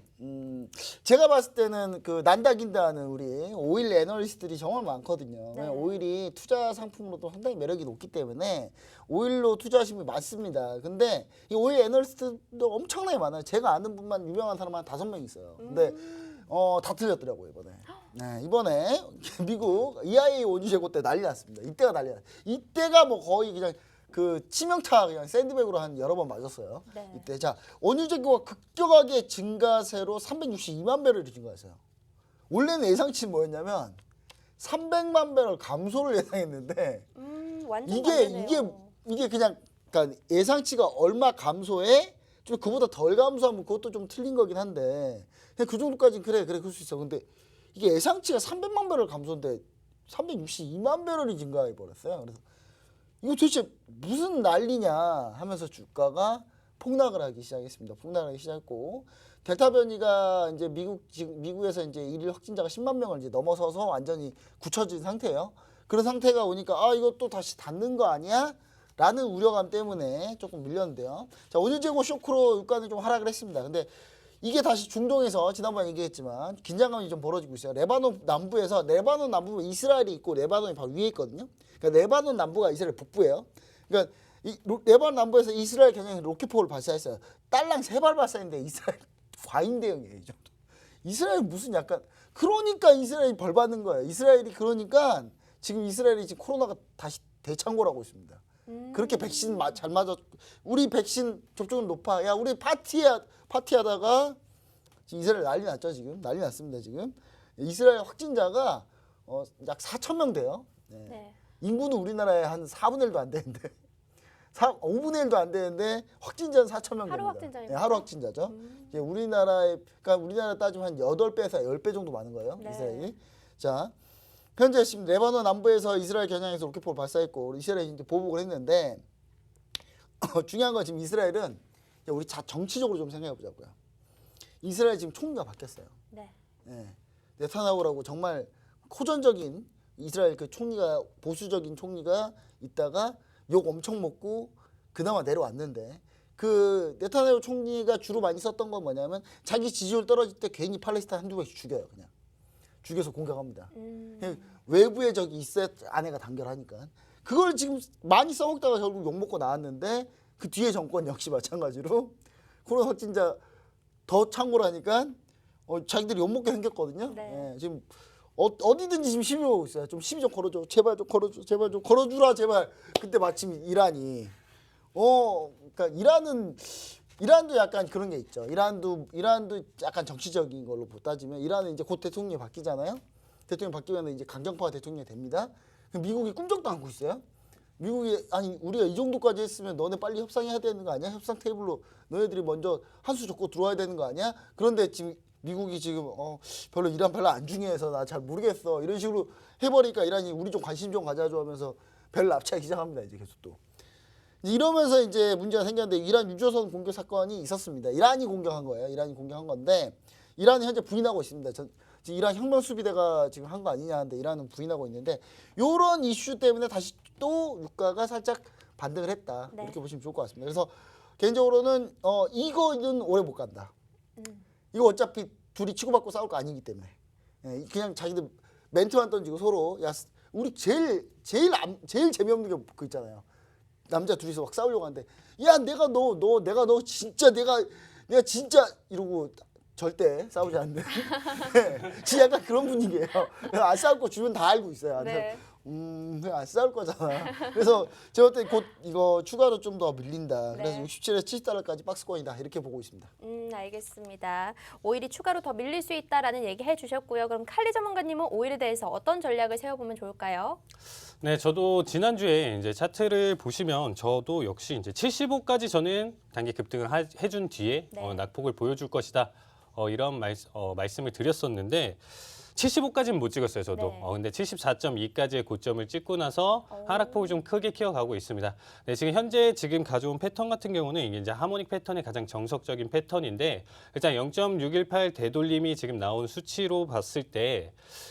제가 봤을 때는 그 난다긴다 하는 우리 오일 애널리스트들이 정말 많거든요. 네. 오일이 투자 상품으로도 상당히 매력이 높기 때문에 오일로 투자하시는 분이 많습니다. 근데 이 오일 애널리스트도 엄청나게 많아요. 제가 아는 분만 유명한 사람 한 5명 있어요. 근데 다 틀렸더라고요, 이번에. 네, 이번에 미국 EIA 원유 재고 때 난리 났습니다. 이때가 난리 났어요. 이때가 뭐 거의 그냥 그 치명타 그냥 샌드백으로 한 여러 번 맞았어요. 네. 이때 자 원유 재고가 급격하게 증가세로 362만 배럴이 증가했어요. 원래는 예상치는 뭐였냐면 300만 배럴 감소를 예상했는데 완전 반대네요. 이게 그냥 그러니까 예상치가 얼마 감소해 좀 그보다 덜 감소하면 그것도 좀 틀린 거긴 한데 그냥 그 정도까지는 그래 그럴 수 있어. 근데 이게 예상치가 300만 배럴 감소인데 362만 배럴이 증가해 버렸어요. 그래서 이거 도대체 무슨 난리냐 하면서 주가가 폭락을 하기 시작했습니다. 폭락을 하기 시작했고 델타 변이가 이제 미국에서 이제 일일 확진자가 10만 명을 이제 넘어서서 완전히 굳혀진 상태예요. 그런 상태가 오니까 아 이거 또 다시 닫는 거 아니야? 라는 우려감 때문에 조금 밀렸는데요. 자, 오늘 재고 쇼크로 유가는 좀 하락을 했습니다. 근데 이게 다시 중동에서 지난번에 얘기했지만 긴장감이 좀 벌어지고 있어요. 레바논 남부에서 레바논 남부에 이스라엘이 있고 레바논이 바로 위에 있거든요. 그러니까 레바논 남부가 이스라엘 북부예요. 그러니까 레바논 남부에서 이스라엘 겨냥해 로켓포를 발사했어요. 딸랑 3발 발사했는데 이스라엘 과잉 대응이에요. 이 정도. 이스라엘 무슨 약간 그러니까 이스라엘이 벌 받는 거예요. 이스라엘이 그러니까 지금 이스라엘이 지금 코로나가 다시 대창고라고 있습니다. 그렇게 백신 잘 맞아. 우리 백신 접종은 높아. 야 우리 파티하다가 지금 이스라엘 난리 났죠. 지금 난리 났습니다. 지금 이스라엘 확진자가 약 4천 명 돼요. 네. 네. 인구는 우리나라의 한 4분의 1도 안 되는데 5분의 1도 안 되는데 확진자는 4천 명 됩니다. 하루 확진자입니까? 네, 하루 확진자죠. 이제 그러니까 우리나라 따지면 한 8배에서 10배 정도 많은 거예요. 네. 이스라엘이. 자, 현재 지금 레바논 남부에서 이스라엘 겨냥해서 로켓포를 발사했고 이스라엘이 이제 보복을 했는데 중요한 건 지금 이스라엘은 우리 정치적으로 좀 생각해 보자고요. 이스라엘 지금 총리가 바뀌었어요. 네. 네. 네타냐후라고 정말 호전적인 이스라엘 그 총리가 보수적인 총리가 있다가 욕 엄청 먹고 그나마 내려왔는데 그 네타냐후 총리가 주로 많이 썼던 건 뭐냐면 자기 지지율 떨어질 때 괜히 팔레스타인 한두 명씩 죽여요. 그냥 죽여서 공격합니다. 그냥 외부의 적이 있어야 아내가 단결하니까 그걸 지금 많이 써먹다가 결국 욕먹고 나왔는데 그 뒤에 정권 역시 마찬가지로 코로나 확진자 더 창궐하니까 자기들이 욕먹게 생겼거든요. 네. 예, 지금 어디든지 지금 시비 오고 있어요. 좀 시비 좀 걸어줘. 제발 좀 걸어줘. 제발 좀 걸어주라 제발. 그때 마침 이란이 그러니까 이란도 약간 그런 게 있죠. 이란도 약간 정치적인 걸로 따지면 이란은 이제 곧 대통령이 바뀌잖아요. 대통령 바뀌면 이제 강경파가 대통령이 됩니다. 미국이 꿈쩍도 않고 있어요. 미국이 아니 우리가 이 정도까지 했으면 너네 빨리 협상해야 되는 거 아니야? 협상 테이블로 너네들이 먼저 한 수 줬고 들어와야 되는 거 아니야? 그런데 지금 미국이 지금 별로 이란 별로 안 중요해서 나 잘 모르겠어 이런 식으로 해버리니까 이란이 우리 좀 관심 좀 가져줘 하면서 별 납치하기 시작합니다. 이제 계속 또 이러면서 이제 문제가 생겼는데 이란 유조선 공격 사건이 있었습니다. 이란이 공격한 거예요. 이란이 공격한 건데 이란이 현재 부인하고 있습니다. 지금 이란 혁명 수비대가 지금 한 거 아니냐 하는데 이란은 부인하고 있는데 이런 이슈 때문에 다시 또 유가가 살짝 반등을 했다. 네. 이렇게 보시면 좋을 것 같습니다. 그래서 개인적으로는 이거는 오래 못 간다. 이거 어차피 둘이 치고받고 싸울 거 아니기 때문에 그냥 자기들 멘트만 던지고 서로 야 우리 제일 재미없는 게 그 있잖아요. 남자 둘이서 막 싸우려고 하는데 야 내가 너 진짜 내가 진짜 이러고 절대 싸우지 않는 진짜 약간 그런 분위기예요. 안 싸울 거 주변 다 알고 있어요. 네. 그냥 안 싸울 거잖아. 그래서 제가 볼 때 곧 이거 추가로 좀 더 밀린다. 그래서 네. 67에서 70달러까지 박스권이다 이렇게 보고 있습니다. 알겠습니다. 오일이 추가로 더 밀릴 수 있다라는 얘기 해주셨고요. 그럼 칼리 전문가님은 오일에 대해서 어떤 전략을 세워보면 좋을까요? 네, 저도 지난주에 이제 차트를 보시면 저도 역시 이제 75까지 저는 단기 급등을 해준 뒤에 네. 낙폭을 보여줄 것이다. 이런 말씀을 드렸었는데 75까지는 못 찍었어요, 저도. 네. 근데 74.2까지의 고점을 찍고 나서 하락폭을 좀 크게 키워가고 있습니다. 네, 지금 가져온 패턴 같은 경우는 이게 이제 하모닉 패턴의 가장 정석적인 패턴인데 일단 0.618 되돌림이 지금 나온 수치로 봤을 때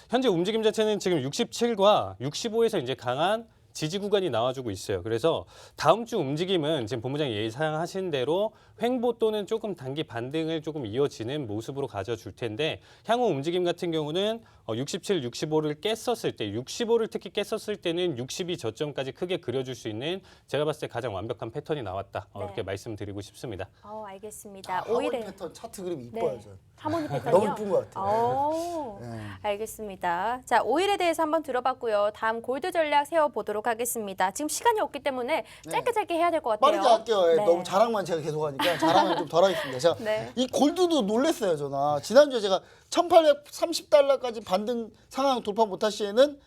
현재 움직임 자체는 지금 67과 65에서 이제 강한 지지 구간이 나와주고 있어요. 그래서 다음 주 움직임은 지금 본부장이 예상하신 대로 횡보 또는 조금 단기 반등을 조금 이어지는 모습으로 가져줄 텐데 향후 움직임 같은 경우는 67, 65를 깼었을 때 65를 특히 깼었을 때는 62 저점까지 크게 그려줄 수 있는 제가 봤을 때 가장 완벽한 패턴이 나왔다. 네. 이렇게 말씀드리고 싶습니다. 알겠습니다. 하모닉 오일에 패턴 차트 그림 이뻐요. 네. 저. 하모니 패턴이요? 너무 이쁜 것 같아요. 네. 알겠습니다. 자, 오일에 대해서 한번 들어봤고요. 다음 골드 전략 세워보도록 하겠습니다. 지금 시간이 없기 때문에 짧게 해야 될 것 같아요. 빠르게 할게요. 네. 너무 자랑만 제가 계속 하니까 자랑을 좀 덜 하겠습니다. 제가 네. 이 골드도 놀랬어요. 저는 지난주에 제가 1830달러까지 반등 상황 돌파 못할 시에는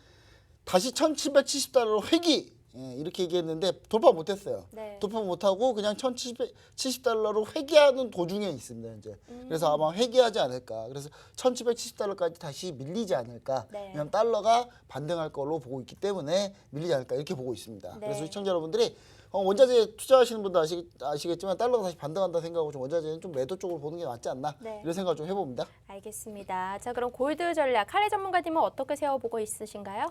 다시 1770달러로 회귀 이렇게 얘기했는데 돌파 못했어요. 네. 돌파 못하고 그냥 1,770달러로 회귀하는 도중에 있습니다. 이제 그래서 아마 회귀하지 않을까. 그래서 1,770달러까지 다시 밀리지 않을까. 네. 왜냐하면 달러가 반등할 걸로 보고 있기 때문에 밀리지 않을까 이렇게 보고 있습니다. 네. 그래서 시청자 여러분들이 원자재 투자하시는 분도 아시겠지만 달러가 다시 반등한다 생각하고 좀 원자재는 좀 매도 쪽으로 보는 게 낫지 않나 네. 이런 생각을 좀 해봅니다. 알겠습니다. 자, 그럼 골드 전략 칼리 전문가님은 어떻게 세워보고 있으신가요?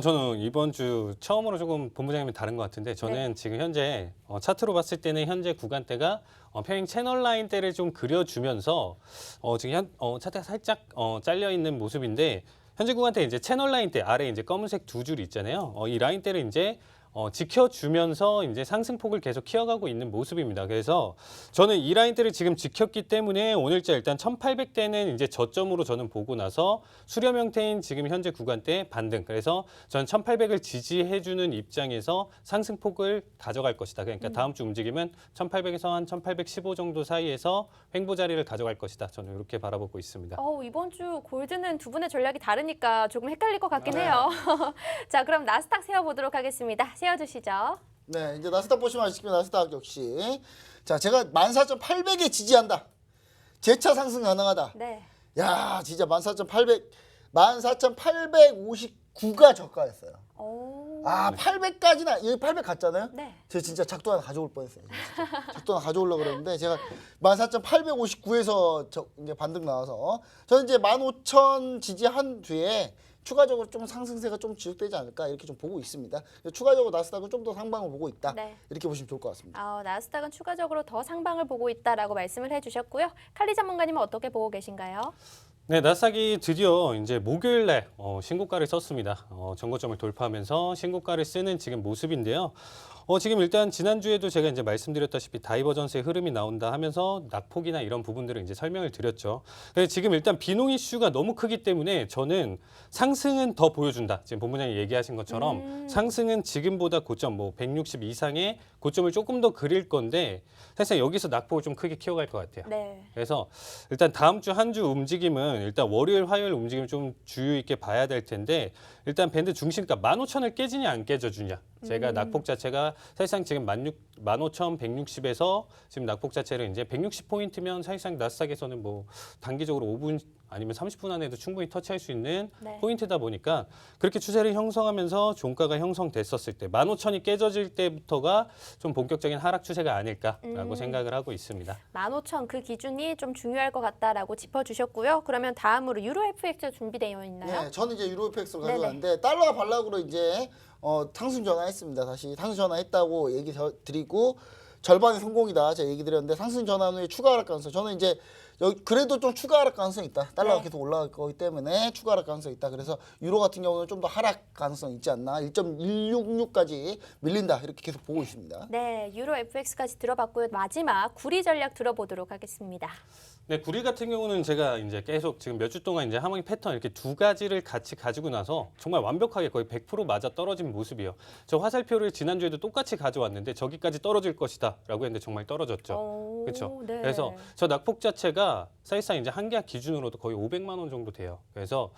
저는 이번 주 처음으로 조금 본부장님이 다른 것 같은데 저는 지금 현재 차트로 봤을 때는 현재 구간대가 평행 채널 라인대를 좀 그려주면서 지금 차트가 살짝 잘려 있는 모습인데 현재 구간대 이제 채널 라인대 아래 이제 검은색 두 줄 있잖아요. 이 라인대를 이제 지켜주면서 이제 상승폭을 계속 키워가고 있는 모습입니다. 그래서 저는 이 라인대를 지금 지켰기 때문에 오늘자 일단 1800대는 이제 저점으로 저는 보고 나서 수렴 형태인 지금 현재 구간대 반등. 그래서 저는 1800을 지지해주는 입장에서 상승폭을 가져갈 것이다. 그러니까 다음 주 움직임은 1800에서 한 1815 정도 사이에서 횡보 자리를 가져갈 것이다. 저는 이렇게 바라보고 있습니다. 이번 주 골드는 두 분의 전략이 다르니까 조금 헷갈릴 것 같긴 해요. 자, 그럼 나스닥 세워보도록 하겠습니다. 세워주시죠. 네, 이제 나스닥 보시면 아시겠지만 나스닥 역시 자 제가 14,800에 지지한다. 재차 상승 가능하다. 네. 야, 진짜 14,859가 저가였어요. 오. 아, 800까지는 여기 800 갔잖아요. 네. 제가 진짜 작도 하나 가져올 뻔했어요. 진짜. 작도 하나 가져오려고 그랬는데 제가 14,859에서 이제 반등 나와서 저는 이제 15,000 지지한 뒤에 추가적으로 좀 상승세가 좀 지속되지 않을까 이렇게 좀 보고 있습니다. 추가적으로 나스닥은 좀 더 상방을 보고 있다. 네. 이렇게 보시면 좋을 것 같습니다. 나스닥은 추가적으로 더 상방을 보고 있다라고 말씀을 해주셨고요. 칼리 전문가님은 어떻게 보고 계신가요? 네, 나스닥이 드디어 이제 목요일 날 신고가를 썼습니다. 전고점을 돌파하면서 신고가를 쓰는 지금 모습인데요. 지금 일단 지난주에도 제가 이제 말씀드렸다시피 다이버전스의 흐름이 나온다 하면서 낙폭이나 이런 부분들을 이제 설명을 드렸죠. 근데 지금 일단 비농 이슈가 너무 크기 때문에 저는 상승은 더 보여준다. 지금 본부장이 얘기하신 것처럼 상승은 지금보다 고점 160 이상의 고점을 조금 더 그릴 건데 사실 여기서 낙폭을 좀 크게 키워갈 것 같아요. 네. 그래서 일단 다음 주 한 주 움직임은 일단 월요일, 화요일 움직임을 좀 주의 있게 봐야 될 텐데 일단 밴드 중심가 15,000을 깨지냐 안 깨져주냐. 제가 낙폭 자체가 사실상 지금 15,160에서 지금 낙폭 자체를 이제 160포인트면 사실상 나스닥에서는 뭐 단기적으로 5분 아니면 30분 안에도 충분히 터치할 수 있는 네. 포인트다 보니까 그렇게 추세를 형성하면서 종가가 형성됐었을 때 15,000이 깨져질 때부터가 좀 본격적인 하락 추세가 아닐까라고 생각을 하고 있습니다. 15,000 그 기준이 좀 중요할 것 같다라고 짚어주셨고요. 그러면 다음으로 유로 FX 준비되어 있나요? 네, 저는 이제 유로 FX로 네네. 가져갔는데 달러가 반락으로 이제 상승 전환했습니다. 다시 상승 전환했다고 얘기 드리고 절반의 성공이다 제가 얘기 드렸는데 상승 전환 후에 추가 하락 가능성 저는 이제 그래도 좀 추가 하락 가능성이 있다. 달러가 네. 계속 올라갈 거기 때문에 추가 하락 가능성이 있다. 그래서 유로 같은 경우는 좀 더 하락 가능성이 있지 않나. 1.166까지 밀린다. 이렇게 계속 보고 있습니다. 네, 유로 FX까지 들어봤고요. 마지막 구리 전략 들어보도록 하겠습니다. 네, 구리 같은 경우는 제가 이제 계속 지금 몇 주 동안 이제 하모닉 패턴 이렇게 두 가지를 같이 가지고 나서 정말 완벽하게 거의 100% 맞아 떨어진 모습이에요. 저 화살표를 지난주에도 똑같이 가져왔는데 저기까지 떨어질 것이다라고 했는데 정말 떨어졌죠. 그렇죠. 네. 그래서 저 낙폭 자체가 사실상 이제 한 계약 기준으로도 거의 500만 원 정도 돼요. 그래서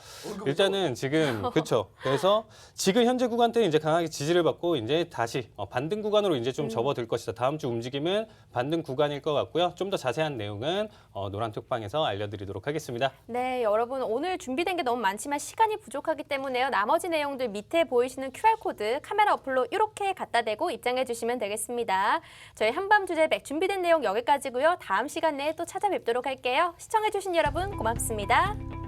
일단은 지금 그렇죠. 그래서 지금 현재 구간대는 이제 강하게 지지를 받고 이제 다시 반등 구간으로 이제 좀 접어들 것이다. 다음 주 움직임은 반등 구간일 것 같고요. 좀 더 자세한 내용은 노란톡방에서 알려드리도록 하겠습니다. 네, 여러분 오늘 준비된 게 너무 많지만 시간이 부족하기 때문에요. 나머지 내용들 밑에 보이시는 QR코드 카메라 어플로 이렇게 갖다 대고 입장해 주시면 되겠습니다. 저희 한밤 주제 백 준비된 내용 여기까지고요. 다음 시간에 또 찾아뵙도록 할게요. 시청해 주신 여러분 고맙습니다.